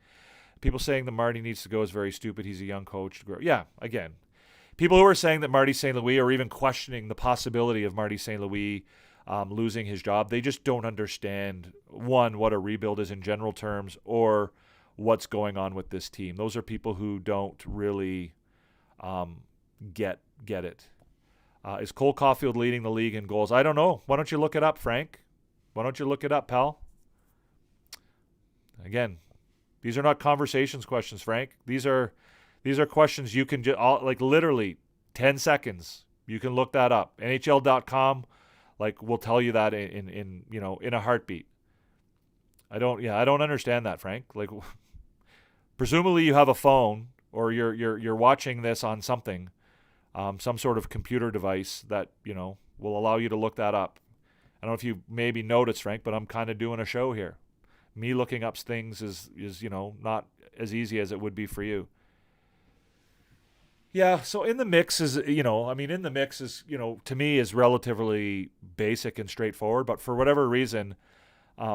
People saying that Marty needs to go is very stupid. He's a young coach. Yeah, again. People who are saying that Marty St. Louis or even questioning the possibility of Marty St. Louis losing his job, they just don't understand, one, what a rebuild is in general terms or what's going on with this team. Those are people who don't really get it. Is Cole Caulfield leading the league in goals? I don't know. Why don't you look it up, Frank? Why don't you look it up, pal? Again, these are not conversations questions, Frank. These are questions you can just, like, literally 10 seconds. You can look that up. NHL.com, like, will tell you that in a heartbeat. I don't understand that, Frank. Like, presumably you have a phone, or you're watching this on something, some sort of computer device that, will allow you to look that up. I don't know if you maybe noticed, Frank, but I'm kind of doing a show here. Me looking up things is not as easy as it would be for you. Yeah, so in the mix is, to me is relatively basic and straightforward, but for whatever reason,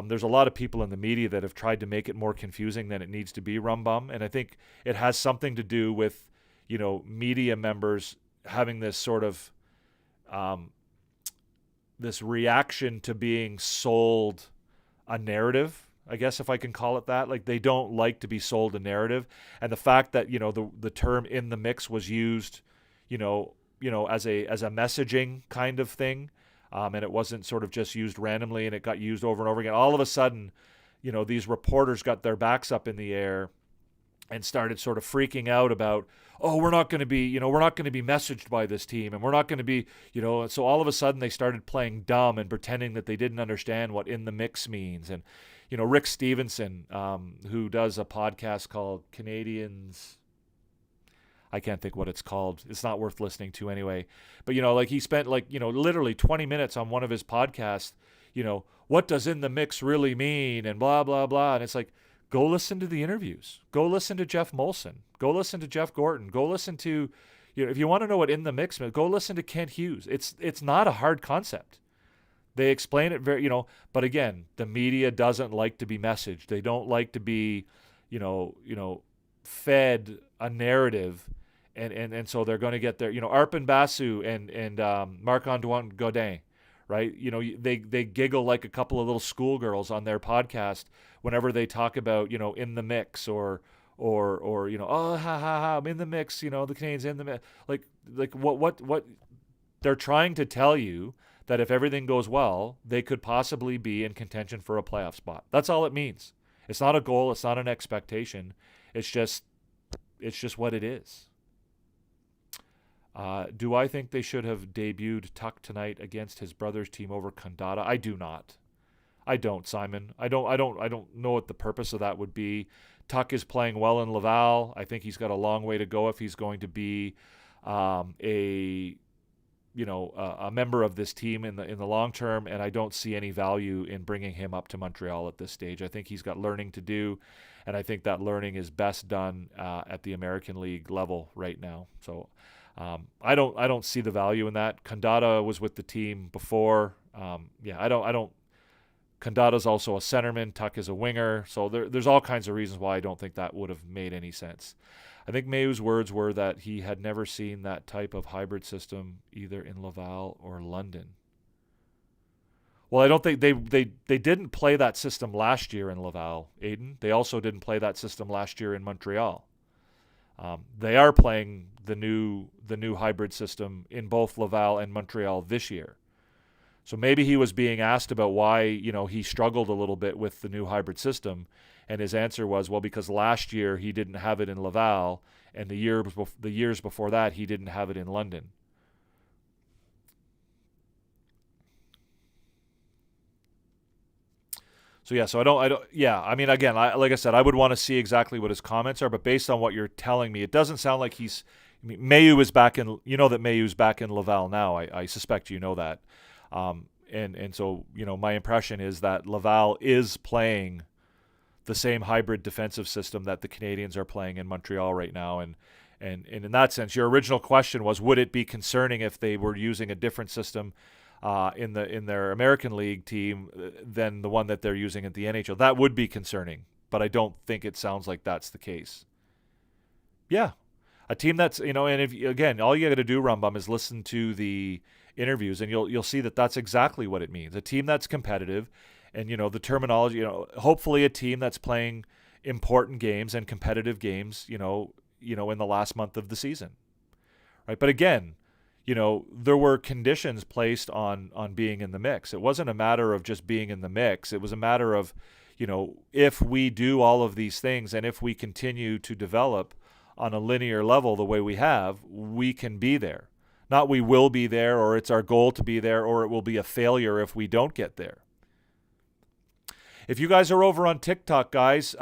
there's a lot of people in the media that have tried to make it more confusing than it needs to be, Rumbum, and I think it has something to do with, media members having this sort of, this reaction to being sold a narrative, I guess, if I can call it that. Like, they don't like to be sold a narrative. And the fact that, the term "in the mix" was used, as a messaging kind of thing, and it wasn't sort of just used randomly and it got used over and over again. All of a sudden, these reporters got their backs up in the air and started sort of freaking out about, oh, we're not going to be messaged by this team, and we're not going to be, so all of a sudden they started playing dumb and pretending that they didn't understand what "in the mix" means. And, Rick Stevenson, who does a podcast called Canadians, I can't think what it's called. It's not worth listening to anyway. But, he spent literally 20 minutes on one of his podcasts, what does "in the mix" really mean, and blah, blah, blah. And it's like, go listen to the interviews. Go listen to Jeff Molson. Go listen to Jeff Gorton. Go listen to, if you want to know what "in the mix" means, go listen to Kent Hughes. It's not a hard concept. They explain it very, but again, the media doesn't like to be messaged. They don't like to be, fed a narrative, and so they're going to get their, Arpin Basu and Marc-Antoine Gaudin, right? They giggle like a couple of little schoolgirls on their podcast whenever they talk about, "in the mix," or oh, ha ha ha, I'm in the mix, the Canadiens in the mix. Like what they're trying to tell you, that if everything goes well, they could possibly be in contention for a playoff spot. That's all it means. It's not a goal. It's not an expectation. It's just what it is. Do I think they should have debuted Tuck tonight against his brother's team over Kandata? I do not. I don't, Simon. I don't know what the purpose of that would be. Tuck is playing well in Laval. I think he's got a long way to go if he's going to be a member of this team in the long term, and I don't see any value in bringing him up to Montreal at this stage. I think he's got learning to do, and I think that learning is best done at the American League level right now. So I don't see the value in that. Kandata was with the team before. I don't. Kandata's also a centerman. Tuck is a winger. So there's all kinds of reasons why I don't think that would have made any sense. I think Mayu's words were that he had never seen that type of hybrid system either in Laval or London. Well, I don't think they didn't play that system last year in Laval, Aiden. They also didn't play that system last year in Montreal. They are playing the new hybrid system in both Laval and Montreal this year. So maybe he was being asked about why, he struggled a little bit with the new hybrid system, and his answer was, well, because last year he didn't have it in Laval, and the years before that he didn't have it in London. Like I said, I would want to see exactly what his comments are, but based on what you're telling me, it doesn't sound like Mayu is back in, that Mayu's back in Laval now. I suspect you know that. And so, my impression is that Laval is playing the same hybrid defensive system that the Canadiens are playing in Montreal right now. And in that sense, your original question was, would it be concerning if they were using a different system in their American League team than the one that they're using at the NHL? That would be concerning, but I don't think it sounds like that's the case. Yeah. A team that's, and if again, all you got to do, Rumbum, is listen to the interviews, and you'll see that that's exactly what it means. A team that's competitive, and the terminology, hopefully a team that's playing important games and competitive games, in the last month of the season, right? But again, there were conditions placed on being in the mix. It wasn't a matter of just being in the mix. It was a matter of, if we do all of these things and if we continue to develop on a linear level the way we have, we can be there. Not we will be there, or it's our goal to be there, or it will be a failure if we don't get there. If you guys are over on TikTok, guys,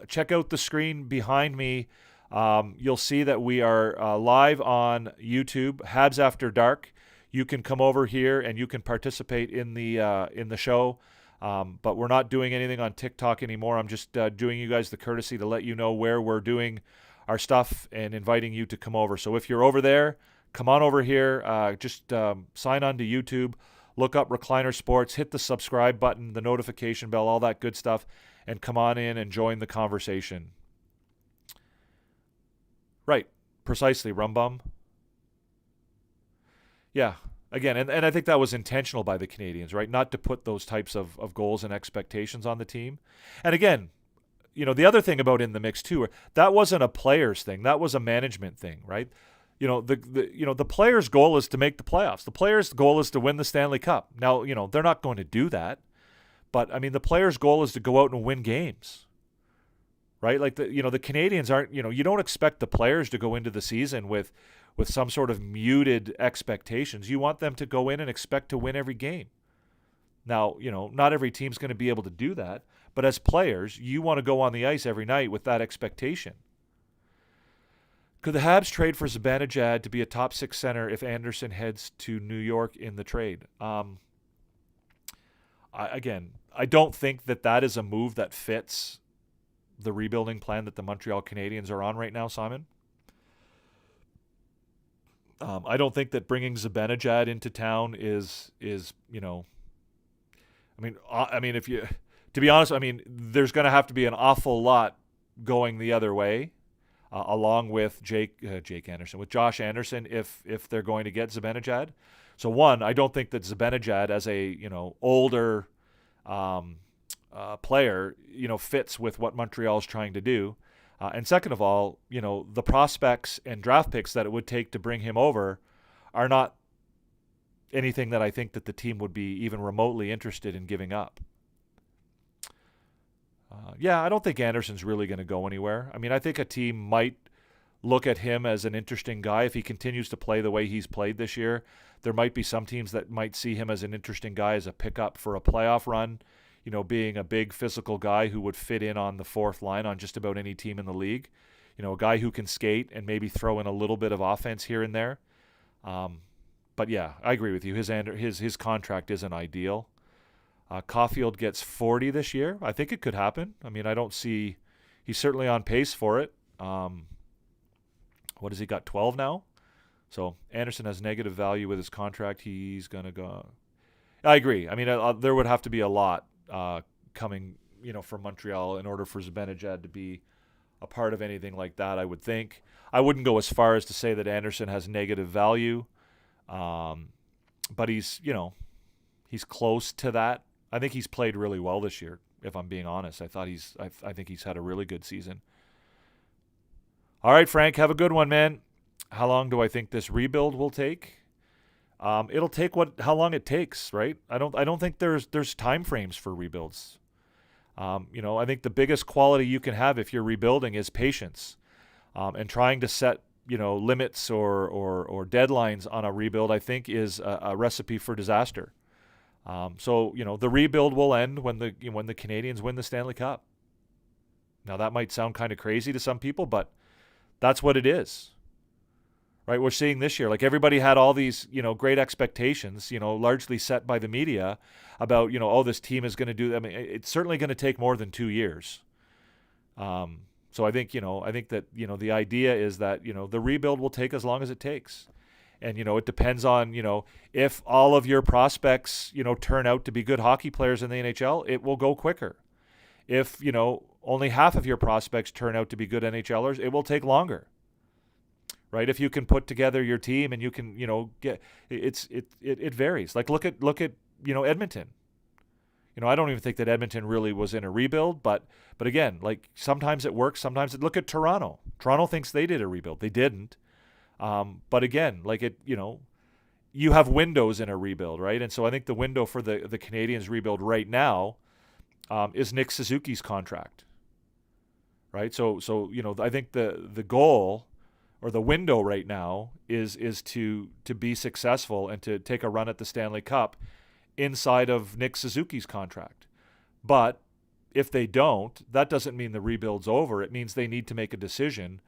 check out the screen behind me. You'll see that we are live on YouTube, Habs After Dark. You can come over here and you can participate in the show. But we're not doing anything on TikTok anymore. I'm just doing you guys the courtesy to let you know where we're doing our stuff and inviting you to come over. So if you're over there, come on over here. Just sign on to YouTube. Look up Recliner Sports, hit the subscribe button, the notification bell, all that good stuff, and come on in and join the conversation. Right, precisely, Rumbum. Yeah, again, and I think that was intentional by the Canadiens, right? Not to put those types of goals and expectations on the team. And again, the other thing about in the mix too, that wasn't a players thing. That was a management thing, right? The players' goal is to make the playoffs. The players' goal is to win the Stanley Cup. Now, they're not going to do that. But, I mean, the players' goal is to go out and win games. Right? Like, the Canadiens aren't, you don't expect the players to go into the season with some sort of muted expectations. You want them to go in and expect to win every game. Now, not every team's going to be able to do that. But as players, you want to go on the ice every night with that expectation. Could the Habs trade for Zibanejad to be a top 6 center if Anderson heads to New York in the trade? I don't think that is a move that fits the rebuilding plan that the Montreal Canadiens are on right now, Simon. I don't think that bringing Zibanejad into town is if you, to be honest, there's going to have to be an awful lot going the other way. Along with Jake Anderson, with Josh Anderson, if they're going to get Zibanejad. So one, I don't think that Zibanejad as a older player fits with what Montreal's trying to do. And second of all, the prospects and draft picks that it would take to bring him over are not anything that I think that the team would be even remotely interested in giving up. I don't think Anderson's really going to go anywhere. I think a team might look at him as an interesting guy. If he continues to play the way he's played this year, there might be some teams that might see him as an interesting guy as a pickup for a playoff run, being a big physical guy who would fit in on the fourth line on just about any team in the league. A guy who can skate and maybe throw in a little bit of offense here and there. But yeah, I agree with you. His contract isn't ideal. Caulfield gets 40 this year. I think it could happen. I don't see – he's certainly on pace for it. What has he got, 12 now? So Anderson has negative value with his contract. He's going to go – I agree. There would have to be a lot coming, from Montreal in order for Zibanejad to be a part of anything like that, I would think. I wouldn't go as far as to say that Anderson has negative value, but he's close to that. I think he's played really well this year, if I'm being honest. I think he's had a really good season. All right, Frank, have a good one, man. How long do I think this rebuild will take? It'll take how long it takes, right? I don't think there's time frames for rebuilds. I think the biggest quality you can have if you're rebuilding is patience, and trying to set limits or deadlines on a rebuild. I think is a recipe for disaster. So the rebuild will end when the Canadiens win the Stanley Cup. Now that might sound kind of crazy to some people, but that's what it is. Right? We're seeing this year, like everybody had all these, great expectations, largely set by the media about, this team is going to do. It's certainly going to take more than 2 years. So I think that, the idea is that, the rebuild will take as long as it takes. And, it depends on, if all of your prospects, turn out to be good hockey players in the NHL, it will go quicker. If, only half of your prospects turn out to be good NHLers, it will take longer. Right? If you can put together your team and you can, get it varies. Like look at Edmonton. I don't even think that Edmonton really was in a rebuild, but again, like sometimes it works, sometimes look at Toronto. Toronto thinks they did a rebuild. They didn't. But again, like you have windows in a rebuild, right? And so I think the window for the Canadiens rebuild right now is Nick Suzuki's contract, right? So I think the goal or the window right now is to be successful and to take a run at the Stanley Cup inside of Nick Suzuki's contract. But if they don't, that doesn't mean the rebuild's over. It means they need to make a decision,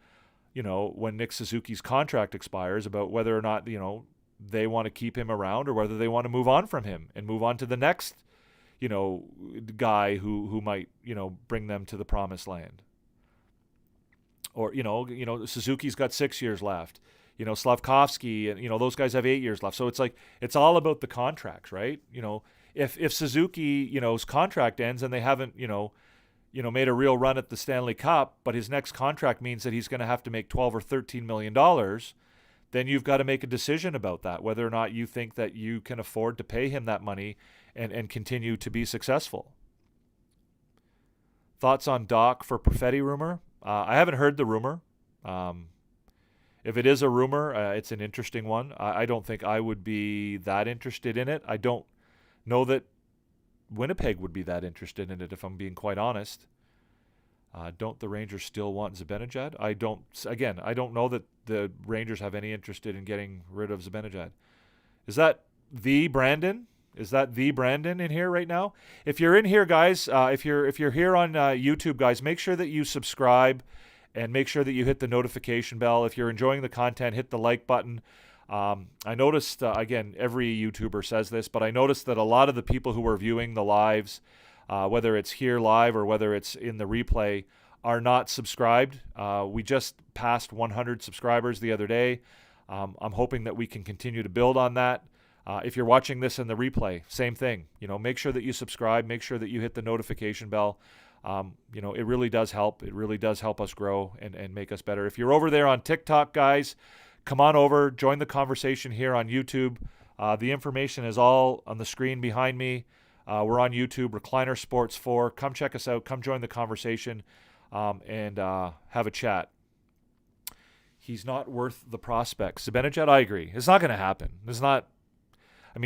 when Nick Suzuki's contract expires, about whether or not, they want to keep him around or whether they want to move on from him and move on to the next, guy who might, bring them to the promised land. Or, Suzuki's got 6 years left. Slavkovsky and, those guys have 8 years left. So it's all about the contracts, right? If Suzuki, his contract ends and they haven't, made a real run at the Stanley Cup, but his next contract means that he's going to have to make $12 or $13 million, then you've got to make a decision about that, whether or not you think that you can afford to pay him that money and continue to be successful. Thoughts on Doc for Perfetti rumor? I haven't heard the rumor. If it is a rumor, it's an interesting one. I don't think I would be that interested in it. I don't know that Winnipeg would be that interested in it, if I'm being quite honest. Don't the Rangers still want Zibanejad? I don't know that the Rangers have any interest in getting rid of Zibanejad. Is that the Brandon? Is that the Brandon in here right now? If you're in here, guys, if you're here on YouTube, guys, make sure that you subscribe and make sure that you hit the notification bell. If you're enjoying the content, hit the like button. I noticed, again, every YouTuber says this, but I noticed that a lot of the people who are viewing the lives, whether it's here live or whether it's in the replay, are not subscribed. We just passed 100 subscribers the other day. I'm hoping that we can continue to build on that. If you're watching this in the replay, same thing. Make sure that you subscribe. Make sure that you hit the notification bell. It really does help. It really does help us grow and make us better. If you're over there on TikTok, guys, come on over. Join the conversation here on YouTube. The information is all on the screen behind me. We're on YouTube, Recliner Sports 4. Come check us out. Come join the conversation and have a chat. He's not worth the prospects. Zibanejad, I agree. It's not going to happen.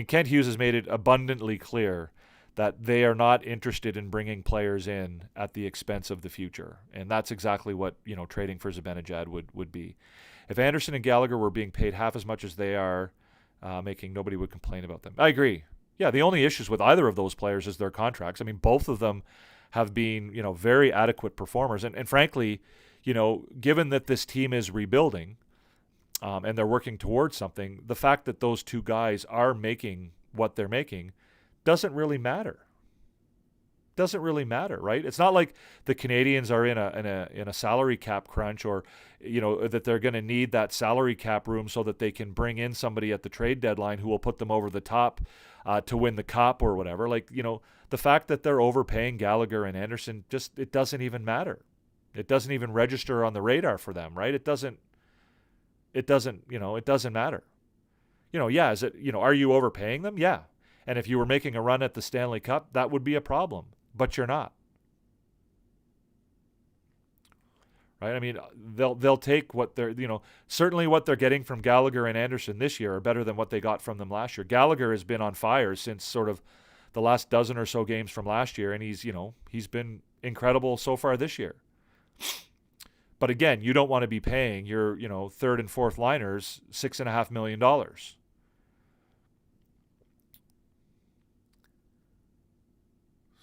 Kent Hughes has made it abundantly clear that they are not interested in bringing players in at the expense of the future. And that's exactly what, trading for Zibanejad would be. If Anderson and Gallagher were being paid half as much as they are making, nobody would complain about them. I agree. Yeah, the only issues with either of those players is their contracts. Both of them have been, very adequate performers. And frankly, given that this team is rebuilding and they're working towards something, the fact that those two guys are making what they're making doesn't really matter. Doesn't really matter, right? It's not like the Canadiens are in a salary cap crunch, or that they're going to need that salary cap room so that they can bring in somebody at the trade deadline who will put them over the top to win the cup or whatever. The fact that they're overpaying Gallagher and Anderson, it doesn't even matter. It doesn't even register on the radar for them, right? It doesn't matter. Is it, are you overpaying them? Yeah. And if you were making a run at the Stanley Cup, that would be a problem. But you're not. Right? They'll take what they're, certainly what they're getting from Gallagher and Anderson this year are better than what they got from them last year. Gallagher has been on fire since sort of the last dozen or so games from last year, and he's been incredible so far this year. But again, you don't want to be paying your, third and fourth liners $6.5 million.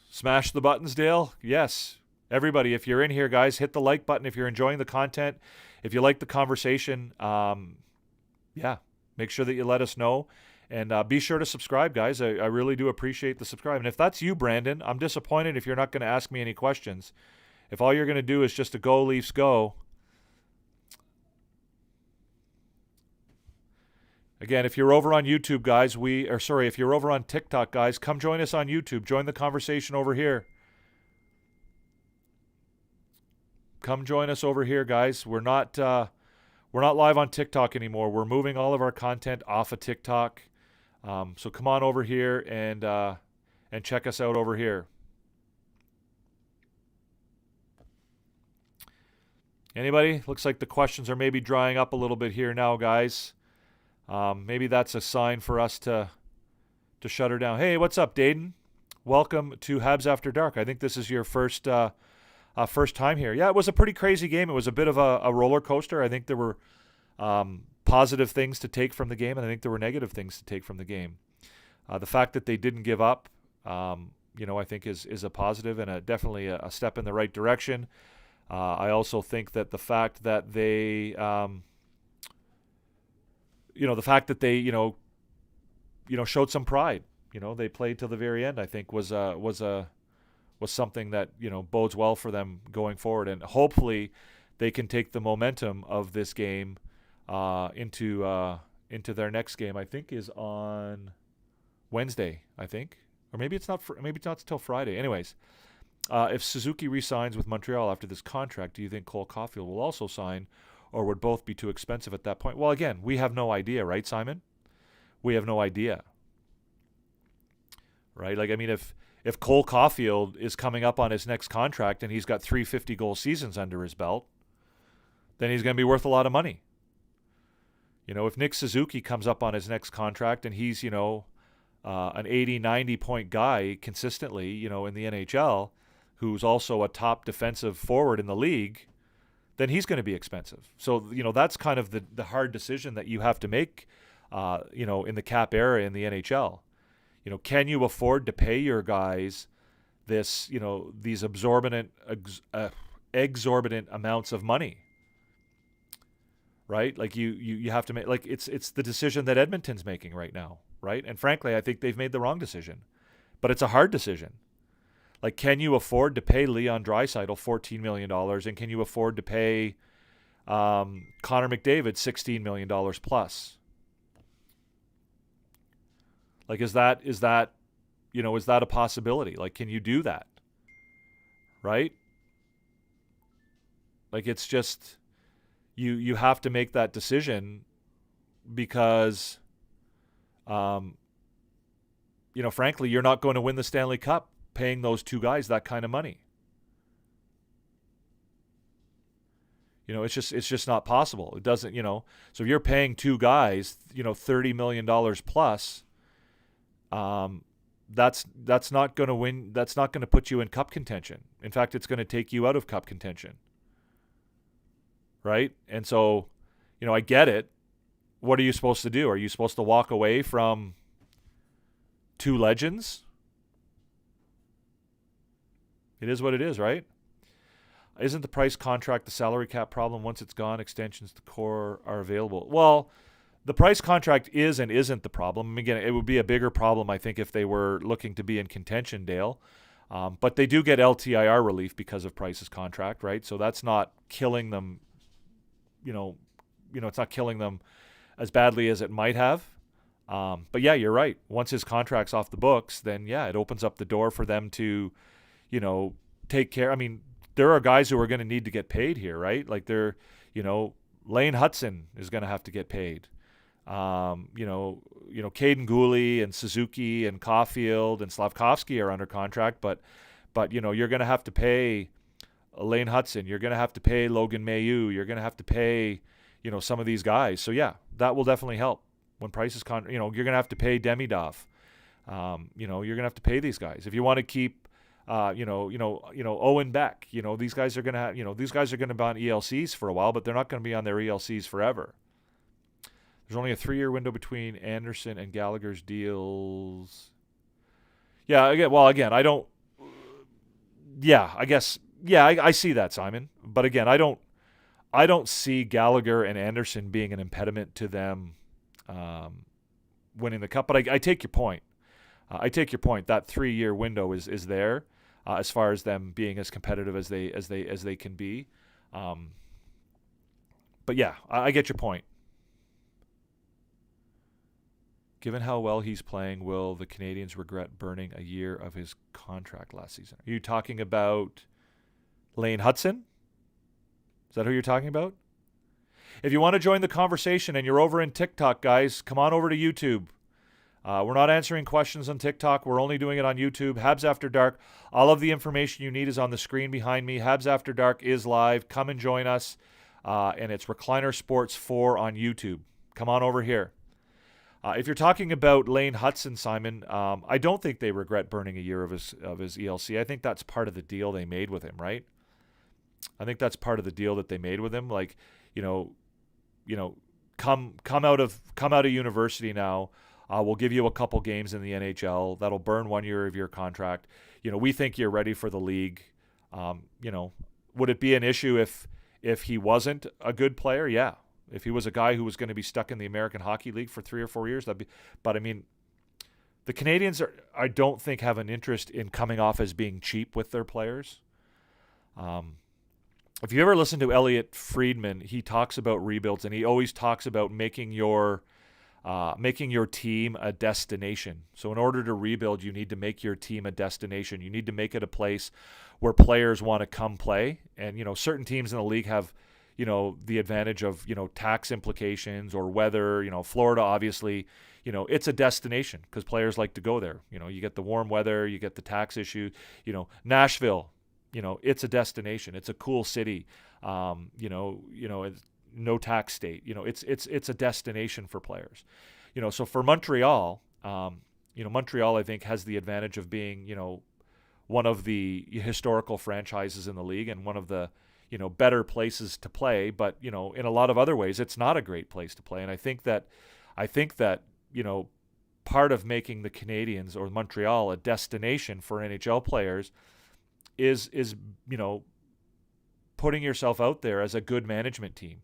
Smash the buttons, Dale? Yes. Everybody, if you're in here, guys, hit the like button if you're enjoying the content. If you like the conversation, make sure that you let us know. And be sure to subscribe, guys. I really do appreciate the subscribe. And if that's you, Brandon, I'm disappointed if you're not going to ask me any questions. If all you're going to do is just to go, Leafs, go. Again, if you're over on YouTube, guys, if you're over on TikTok, guys, come join us on YouTube. Join the conversation over here. Come join us over here, guys. We're not live on TikTok anymore. We're moving all of our content off of TikTok. So come on over here and check us out over here. Anybody? Looks like the questions are maybe drying up a little bit here now, guys. Maybe that's a sign for us to shut her down. Hey, what's up, Dayton? Welcome to Habs After Dark. I think this is your first time here. Yeah, it was a pretty crazy game. It was a bit of a roller coaster. I think there were positive things to take from the game, and I think there were negative things to take from the game. The fact that they didn't give up, I think is a positive and definitely a step in the right direction. I also think that the fact that they, showed some pride. They played till the very end. I think was something that bodes well for them going forward, and hopefully they can take the momentum of this game into their next game. I think is on Wednesday. I think, or maybe it's not. Maybe it's not till Friday. Anyways, if Suzuki re-signs with Montreal after this contract, do you think Cole Caulfield will also sign, or would both be too expensive at that point? Well, again, we have no idea, right, Simon? We have no idea. Right? Like, I mean, if Cole Caulfield is coming up on his next contract and he's got 3 50-goal seasons under his belt, then he's going to be worth a lot of money. If Nick Suzuki comes up on his next contract and he's, an 80, 90-point guy consistently, in the NHL, who's also a top defensive forward in the league, then he's going to be expensive. So, that's kind of the hard decision that you have to make, in the cap era in the NHL. Can you afford to pay your guys this, these exorbitant amounts of money? Right? Like you have to make, like it's the decision that Edmonton's making right now, right? And frankly, I think they've made the wrong decision. But it's a hard decision. Like, can you afford to pay Leon Draisaitl $14 million, and can you afford to pay Connor McDavid $16 million plus? Like, is that a possibility? Like, can you do that? Right? Like, it's just, you have to make that decision because, frankly, you're not going to win the Stanley Cup paying those two guys that kind of money. It's just not possible. It doesn't, so if you're paying two guys, $30 million plus, that's not going to win. That's not going to put you in cup contention. In fact, it's going to take you out of cup contention. Right? And so, I get it. What are you supposed to do? Are you supposed to walk away from two legends? It is what it is, right? Isn't the price contract the salary cap problem? Once it's gone, extensions to core are available. Well, the price contract is and isn't the problem. Again, it would be a bigger problem, I think, if they were looking to be in contention, Dale. But they do get LTIR relief because of Price's contract, right? So that's not killing them, it's not killing them as badly as it might have. But yeah, you're right. Once his contract's off the books, then yeah, it opens up the door for them to, take care. I mean, there are guys who are going to need to get paid here, right? Like Lane Hudson is going to have to get paid. Caden Gooley and Suzuki and Caulfield and Slavkovsky are under contract, but you're going to have to pay Lane Hudson. You're going to have to pay Logan Mailloux. You're going to have to pay, some of these guys. So yeah, that will definitely help when Price is you're going to have to pay Demidov. You're going to have to pay these guys if you want to keep. Owen Beck. These guys are going to have. These guys are going to be on ELCs for a while, but they're not going to be on their ELCs forever. There's only a 3-year window between Anderson and Gallagher's deals. Yeah, again, I don't. Yeah, I guess. Yeah, I see that, Simon. But again, I don't see Gallagher and Anderson being an impediment to them winning the cup. But I take your point. I take your point. That 3-year window is there as far as them being as competitive as they can be. But yeah, I get your point. Given how well he's playing, will the Canadiens regret burning a year of his contract last season? Are you talking about Lane Hudson? Is that who you're talking about? If you want to join the conversation and you're over in TikTok, guys, come on over to YouTube. We're not answering questions on TikTok. We're only doing it on YouTube. Habs After Dark. All of the information you need is on the screen behind me. Habs After Dark is live. Come and join us. And it's Recliner Sports 4 on YouTube. Come on over here. If you're talking about Lane Hutson, Simon, I don't think they regret burning a year of his ELC. I think that's part of the deal they made with him, right? I think that's part of the deal that they made with him. Like, come out of university now. We'll give you a couple games in the NHL. That'll burn 1 year of your contract. We think you're ready for the league. Would it be an issue if he wasn't a good player? Yeah. If he was a guy who was going to be stuck in the American Hockey League for 3 or 4 years, that'd be. But I mean, the Canadians I don't think have an interest in coming off as being cheap with their players. If you ever listen to Elliot Friedman, he talks about rebuilds, and he always talks about making your team a destination. So in order to rebuild, you need to make your team a destination. You need to make it a place where players want to come play. And certain teams in the league have the advantage of, tax implications or weather. Florida, obviously, it's a destination because players like to go there. You get the warm weather, you get the tax issue. Nashville, it's a destination. It's a cool city. It's no tax state. It's a destination for players. So for Montreal, Montreal, I think, has the advantage of being, one of the historical franchises in the league and one of the better places to play, but in a lot of other ways it's not a great place to play. And I think that part of making the Canadiens or Montreal a destination for NHL players is putting yourself out there as a good management team.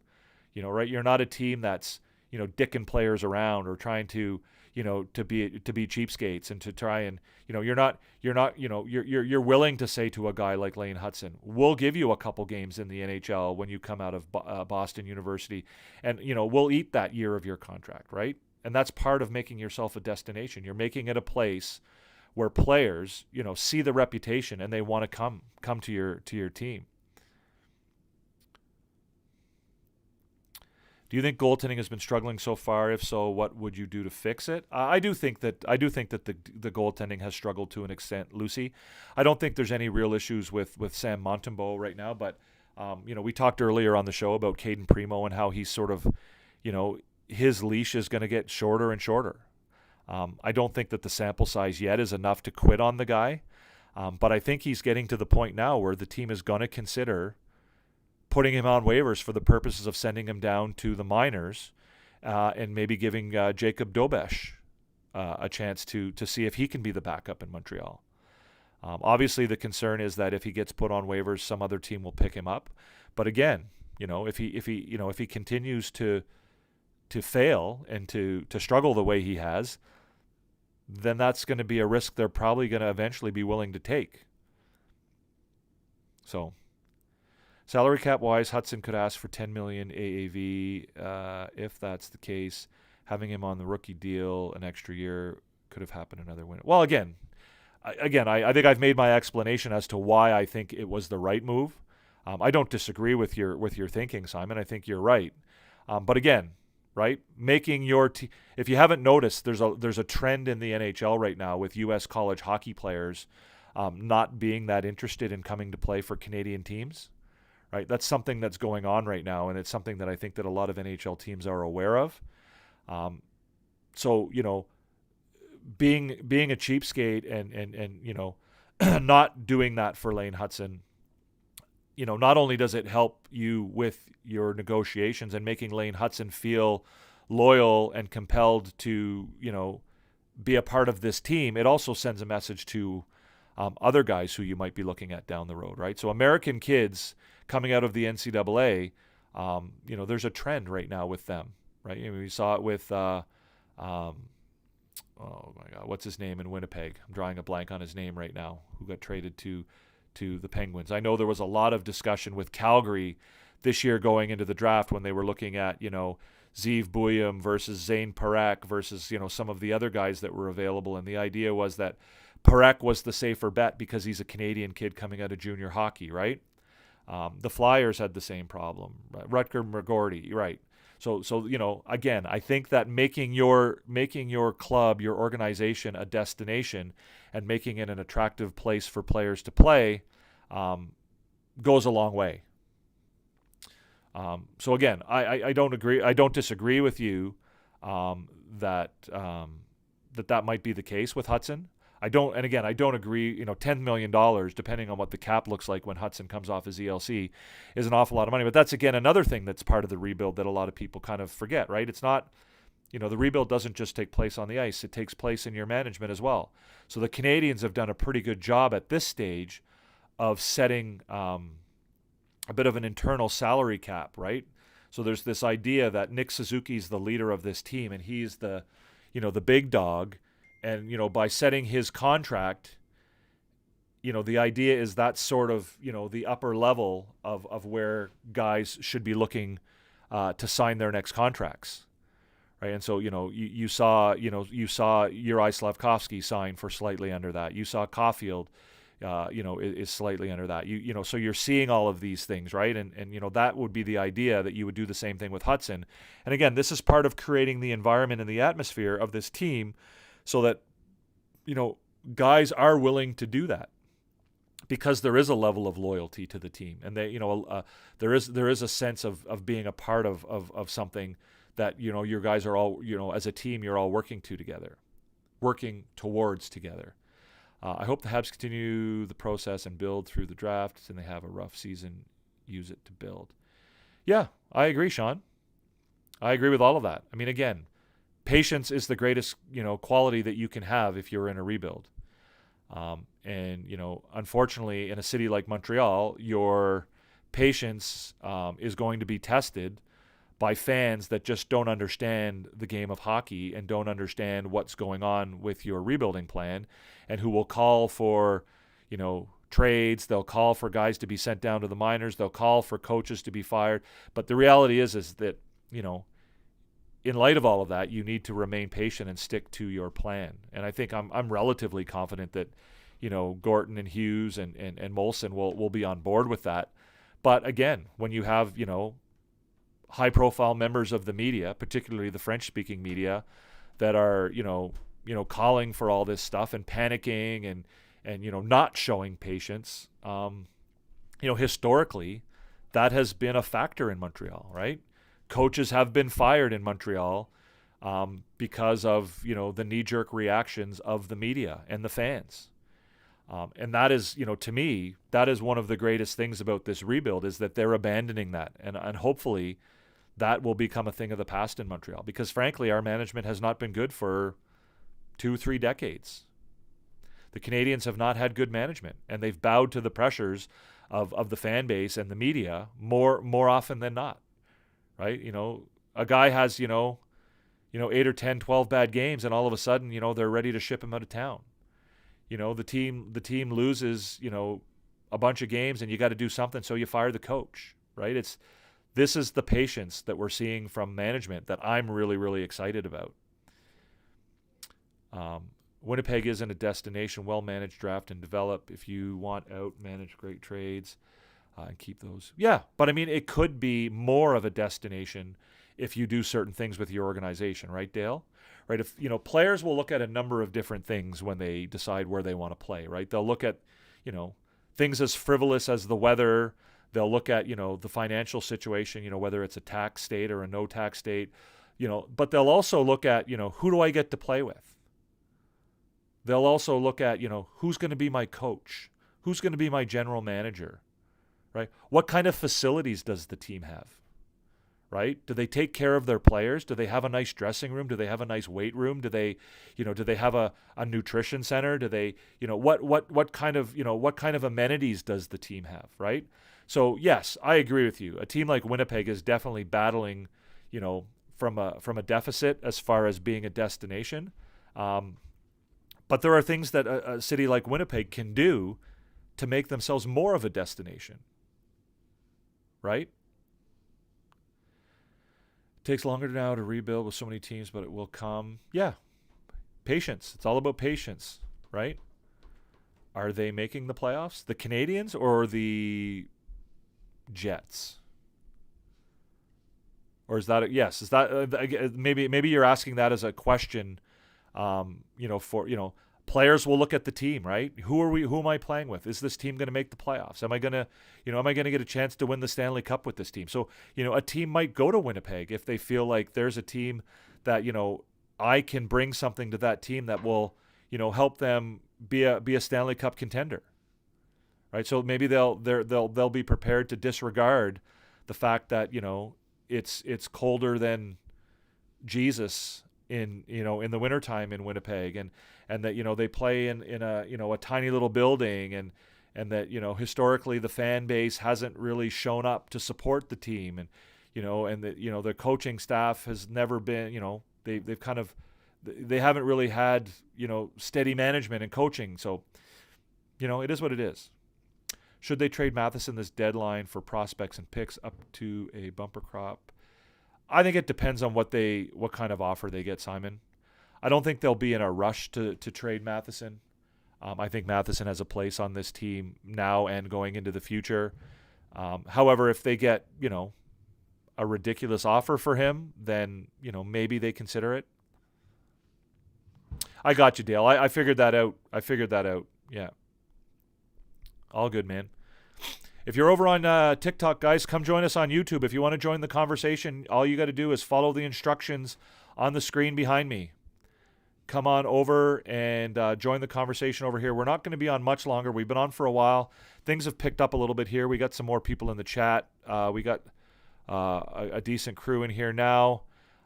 Right? You're not a team that's dicking players around or trying to to be cheapskates and to try and you're willing to say to a guy like Lane Hutson, we'll give you a couple games in the NHL when you come out of Boston University, and we'll eat that year of your contract, right? And that's part of making yourself a destination. You're making it a place where players see the reputation and they want to come to your team. Do you think goaltending has been struggling so far? If so, what would you do to fix it? I do think that the goaltending has struggled to an extent, Lucy. I don't think there's any real issues with Sam Montembeault right now, but we talked earlier on the show about Caden Primo and how he's sort of, his leash is going to get shorter and shorter. I don't think that the sample size yet is enough to quit on the guy, but I think he's getting to the point now where the team is going to consider putting him on waivers for the purposes of sending him down to the minors and maybe giving Jacob Dobesh a chance to see if he can be the backup in Montreal. Obviously, the concern is that if he gets put on waivers, some other team will pick him up. But again, if he continues to fail and to struggle the way he has, then that's going to be a risk they're probably going to eventually be willing to take. So, salary cap wise, Hudson could ask for $10 million AAV. If that's the case, having him on the rookie deal an extra year could have happened another winter. Well, again, I think I've made my explanation as to why I think it was the right move. I don't disagree with your thinking, Simon. I think you're right. But again, right, making your if you haven't noticed, there's a trend in the NHL right now with U.S. college hockey players not being that interested in coming to play for Canadian teams. Right, that's something that's going on right now, and it's something that I think that a lot of NHL teams are aware of. So being a cheapskate and not doing that for Lane Hutson, not only does it help you with your negotiations and making Lane Hutson feel loyal and compelled to be a part of this team, it also sends a message to other guys who you might be looking at down the road, right? So American kids coming out of the NCAA, there's a trend right now with them, right? We saw it with, oh my God, what's his name in Winnipeg? I'm drawing a blank on his name right now, who got traded to the Penguins. I know there was a lot of discussion with Calgary this year going into the draft when they were looking at, Zeev Buium versus Zane Parekh versus, some of the other guys that were available. And the idea was that Parekh was the safer bet because he's a Canadian kid coming out of junior hockey, right? The Flyers had the same problem. Rutger McGorty, right? So again, I think that making your club, your organization, a destination, and making it an attractive place for players to play, goes a long way. So again, I don't agree. I don't disagree with you that might be the case with Hudson. I don't agree. $10 million, depending on what the cap looks like when Hudson comes off his ELC, is an awful lot of money. But that's, again, another thing that's part of the rebuild that a lot of people kind of forget, right? It's not, the rebuild doesn't just take place on the ice. It takes place in your management as well. So the Canadiens have done a pretty good job at this stage of setting a bit of an internal salary cap, right? So there's this idea that Nick Suzuki's the leader of this team, and he's the big dog. And, by setting his contract, the idea is that's sort of, the upper level of where guys should be looking to sign their next contracts. Right. And so, you saw Juraj Slavkovsky sign for slightly under that. You saw Caulfield, is slightly under that. So you're seeing all of these things, right? And that would be the idea, that you would do the same thing with Hudson. And again, this is part of creating the environment and the atmosphere of this team, so that, guys are willing to do that, because there is a level of loyalty to the team, and they, there is a sense of being a part of something that, your guys are all, as a team, you're all working towards together. I hope the Habs continue the process and build through the draft, and they have a rough season, use it to build. Yeah, I agree, Sean. I agree with all of that. I mean, again, patience is the greatest, quality that you can have if you're in a rebuild. And, unfortunately, in a city like Montreal, your patience is going to be tested by fans that just don't understand the game of hockey and don't understand what's going on with your rebuilding plan, and who will call for, trades. They'll call for guys to be sent down to the minors. They'll call for coaches to be fired. But the reality is that, in light of all of that, you need to remain patient and stick to your plan. And I think I'm relatively confident that, Gorton and Hughes and Molson will be on board with that. But again, when you have, high-profile members of the media, particularly the French-speaking media, that are, calling for all this stuff and panicking and not showing patience, historically, that has been a factor in Montreal, right? Coaches have been fired in Montreal because of, the knee-jerk reactions of the media and the fans. And that is, to me, that is one of the greatest things about this rebuild, is that they're abandoning that. And hopefully that will become a thing of the past in Montreal, because frankly, our management has not been good for 2-3 decades. The Canadiens have not had good management, and they've bowed to the pressures of the fan base and the media more often than not. Right? A guy has, 8 or 10, 12 bad games, and all of a sudden, they're ready to ship him out of town. The team loses, a bunch of games, and you got to do something, so you fire the coach, right? This is the patience that we're seeing from management that I'm really, really excited about. Winnipeg isn't a destination. Well-managed, draft and develop. If you want out, manage great trades. And keep those. Yeah, but I mean, it could be more of a destination if you do certain things with your organization, right, Dale? Right? If, players will look at a number of different things when they decide where they want to play, right? They'll look at, things as frivolous as the weather. They'll look at, the financial situation, whether it's a tax state or a no tax state, but they'll also look at, who do I get to play with? They'll also look at, who's going to be my coach? Who's going to be my general manager? Right? What kind of facilities does the team have? Right? Do they take care of their players? Do they have a nice dressing room? Do they have a nice weight room? Do they have a nutrition center? Do they, what kind of amenities does the team have? Right? So yes, I agree with you. A team like Winnipeg is definitely battling, from a deficit as far as being a destination. But there are things that a city like Winnipeg can do to make themselves more of a destination. Right? It takes longer now to rebuild with so many teams, but it will come. Yeah. Patience. It's all about patience, right? Are they making the playoffs? The Canadiens or the Jets? Or is that yes? Is that maybe you're asking that as a question? For players will look at the team, right? Who am I playing with? Is this team going to make the playoffs? Am I going to get a chance to win the Stanley Cup with this team? So, a team might go to Winnipeg if they feel like there's a team that, I can bring something to that team that will, help them be a Stanley Cup contender. Right? So maybe they'll be prepared to disregard the fact that, it's colder than Jesus in the wintertime in Winnipeg, and that they play in a tiny little building, and that historically the fan base hasn't really shown up to support the team, and and that the coaching staff has never been they haven't really had steady management and coaching. So it is what it is. Should they trade Matheson this deadline for prospects and picks up to a bumper crop? I think it depends on what kind of offer they get, Simon. I don't think they'll be in a rush to trade Matheson. I think Matheson has a place on this team now and going into the future. However, if they get, a ridiculous offer for him, then, maybe they consider it. I got you, Dale. I figured that out. Yeah. All good, man. If you're over on TikTok, guys, come join us on YouTube. If you want to join the conversation, all you got to do is follow the instructions on the screen behind me. Come on over and join the conversation over here. We're not going to be on much longer. We've been on for a while. Things have picked up a little bit here. We got some more people in the chat. We got a decent crew in here now.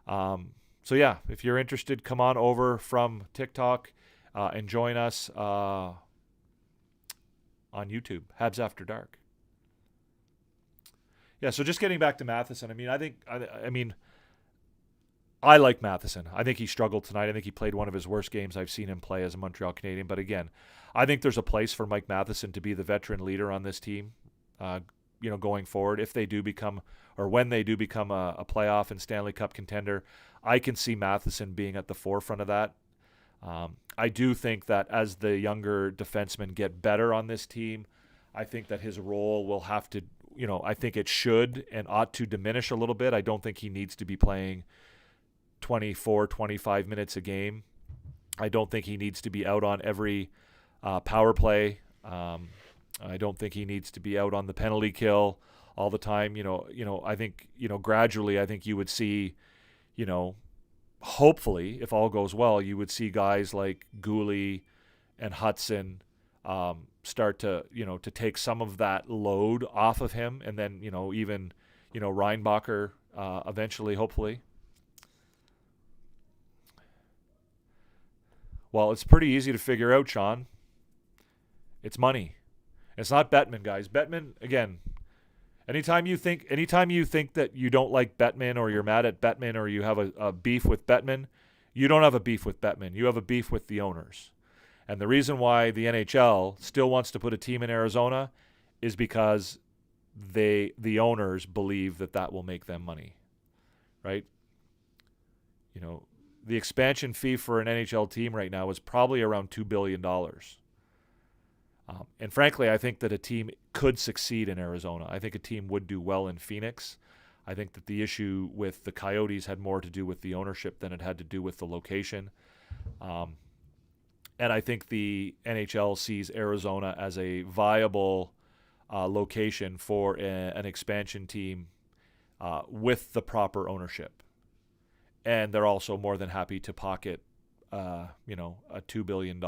So, yeah, if you're interested, come on over from TikTok and join us on YouTube, Habs After Dark. Yeah, so just getting back to Matheson, I like Matheson. I think he struggled tonight. I think he played one of his worst games I've seen him play as a Montreal Canadien. But again, I think there's a place for Mike Matheson to be the veteran leader on this team, going forward. If they do become, or when they do become a playoff and Stanley Cup contender, I can see Matheson being at the forefront of that. I do think that as the younger defensemen get better on this team, I think that his role will have to, I think it should and ought to diminish a little bit. I don't think he needs to be playing 24, 25 minutes a game. I don't think he needs to be out on every power play. I don't think he needs to be out on the penalty kill all the time. I think, gradually, I think you would see, hopefully, if all goes well, you would see guys like Gooley and Hudson start to, to take some of that load off of him. And then, even, Reinbacher eventually, hopefully. Well, it's pretty easy to figure out, Sean. It's money. It's not Bettman, guys. Bettman, again, anytime you think that you don't like Bettman, or you're mad at Bettman, or you have a beef with Bettman, you don't have a beef with Bettman. You have a beef with the owners. And the reason why the NHL still wants to put a team in Arizona is because the owners believe that will make them money, right? The expansion fee for an NHL team right now is probably around $2 billion. And frankly, I think that a team could succeed in Arizona. I think a team would do well in Phoenix. I think that the issue with the Coyotes had more to do with the ownership than it had to do with the location. And I think the NHL sees Arizona as a viable location for an expansion team with the proper ownership. And they're also more than happy to pocket, a $2 billion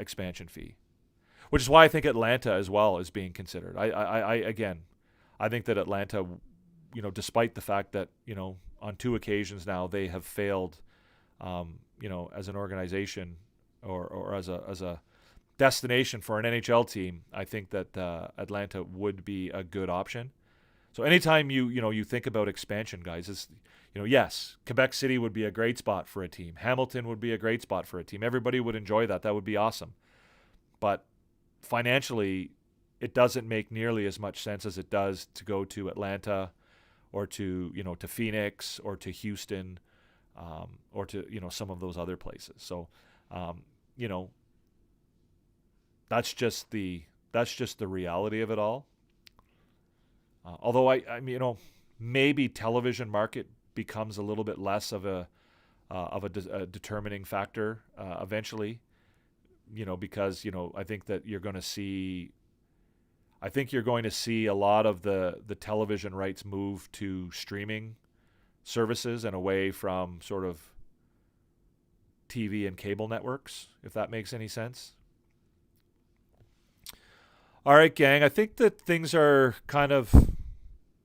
expansion fee, which is why I think Atlanta as well is being considered. I think that Atlanta, despite the fact that, on 2 occasions now they have failed, as an organization or as a destination for an NHL team, I think that Atlanta would be a good option. So anytime you think about expansion, guys, it's, yes, Quebec City would be a great spot for a team. Hamilton would be a great spot for a team. Everybody would enjoy that. That would be awesome. But financially, it doesn't make nearly as much sense as it does to go to Atlanta or to Phoenix or to Houston or to, some of those other places. So, that's just the reality of it all. Although maybe television market becomes a little bit less of a determining factor eventually, because, I think that you're going to see a lot of the television rights move to streaming services and away from sort of TV and cable networks, if that makes any sense. All right, gang, I think that things are kind of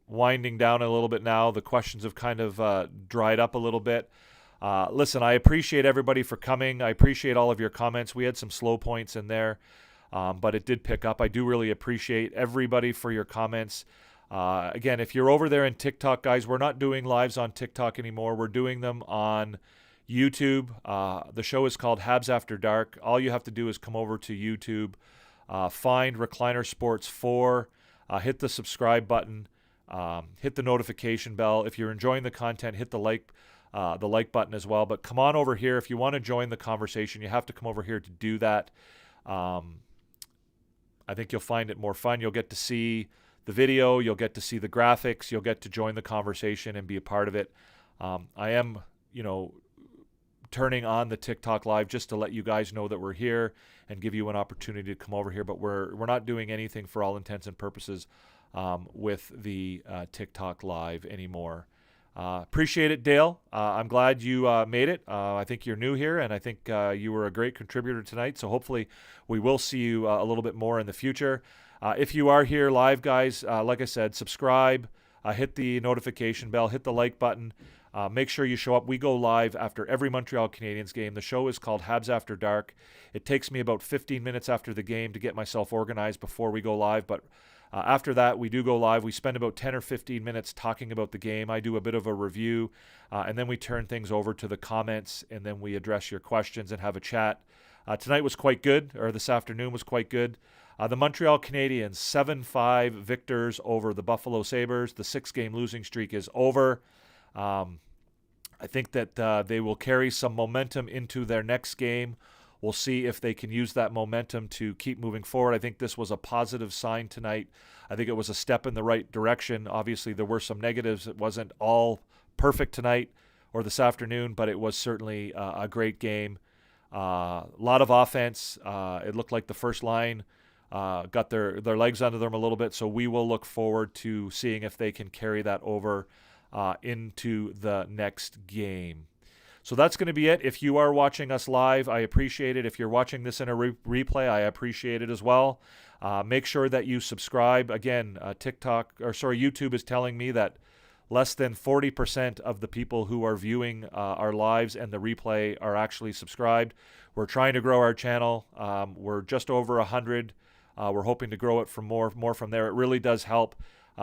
winding down a little bit now. The questions have kind of dried up a little bit. Listen, I appreciate everybody for coming. I appreciate all of your comments. We had some slow points in there, but it did pick up. I do really appreciate everybody for your comments. Again, if you're over there in TikTok, guys, we're not doing lives on TikTok anymore. We're doing them on YouTube. The show is called Habs After Dark. All you have to do is come over to YouTube, find Recliner Sports 4, hit the subscribe button, hit the notification bell. If you're enjoying the content, hit the like button as well. But come on over here. If you want to join the conversation, you have to come over here to do that. I think you'll find it more fun. You'll get to see the video. You'll get to see the graphics. You'll get to join the conversation and be a part of it. I am, turning on the TikTok live just to let you guys know that we're here and give you an opportunity to come over here. But we're not doing anything for all intents and purposes with the TikTok live anymore. Appreciate it, Dale. I'm glad you made it. I think you're new here, and I think you were a great contributor tonight. So hopefully we will see you a little bit more in the future. If you are here live, guys, like I said, subscribe, hit the notification bell, hit the like button. Make sure you show up. We go live after every Montreal Canadiens game. The show is called Habs After Dark. It takes me about 15 minutes after the game to get myself organized before we go live, but after that, we do go live. We spend about 10 or 15 minutes talking about the game. I do a bit of a review, and then we turn things over to the comments, and then we address your questions and have a chat. Tonight was quite good, or this afternoon was quite good. The Montreal Canadiens, 7-5 victors over the Buffalo Sabres. The 6-game losing streak is over. I think that they will carry some momentum into their next game. We'll see if they can use that momentum to keep moving forward. I think this was a positive sign tonight. I think it was a step in the right direction. Obviously, there were some negatives. It wasn't all perfect tonight or this afternoon, but it was certainly a great game. A lot of offense. It looked like the first line got their legs under them a little bit, so we will look forward to seeing if they can carry that over into the next game. So that's going to be it. If you are watching us live, I appreciate it. If you're watching this in a replay, I appreciate it as well. Make sure that you subscribe. Again, YouTube is telling me that less than 40% of the people who are viewing our lives and the replay are actually subscribed. We're trying to grow our channel. We're just over 100. We're hoping to grow it from more from there. It really does help.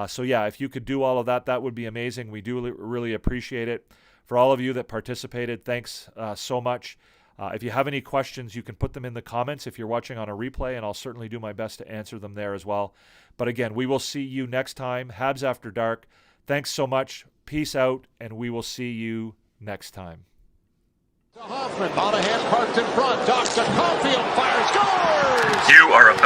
So yeah, if you could do all of that, that would be amazing. We do really appreciate it. For all of you that participated, thanks so much. If you have any questions, you can put them in the comments if you're watching on a replay, and I'll certainly do my best to answer them there as well. But again, we will see you next time. Habs After Dark. Thanks so much. Peace out, and we will see you next time. Hoffman, Monahan parked in front. Docks to Caulfield, fires, scores! You are about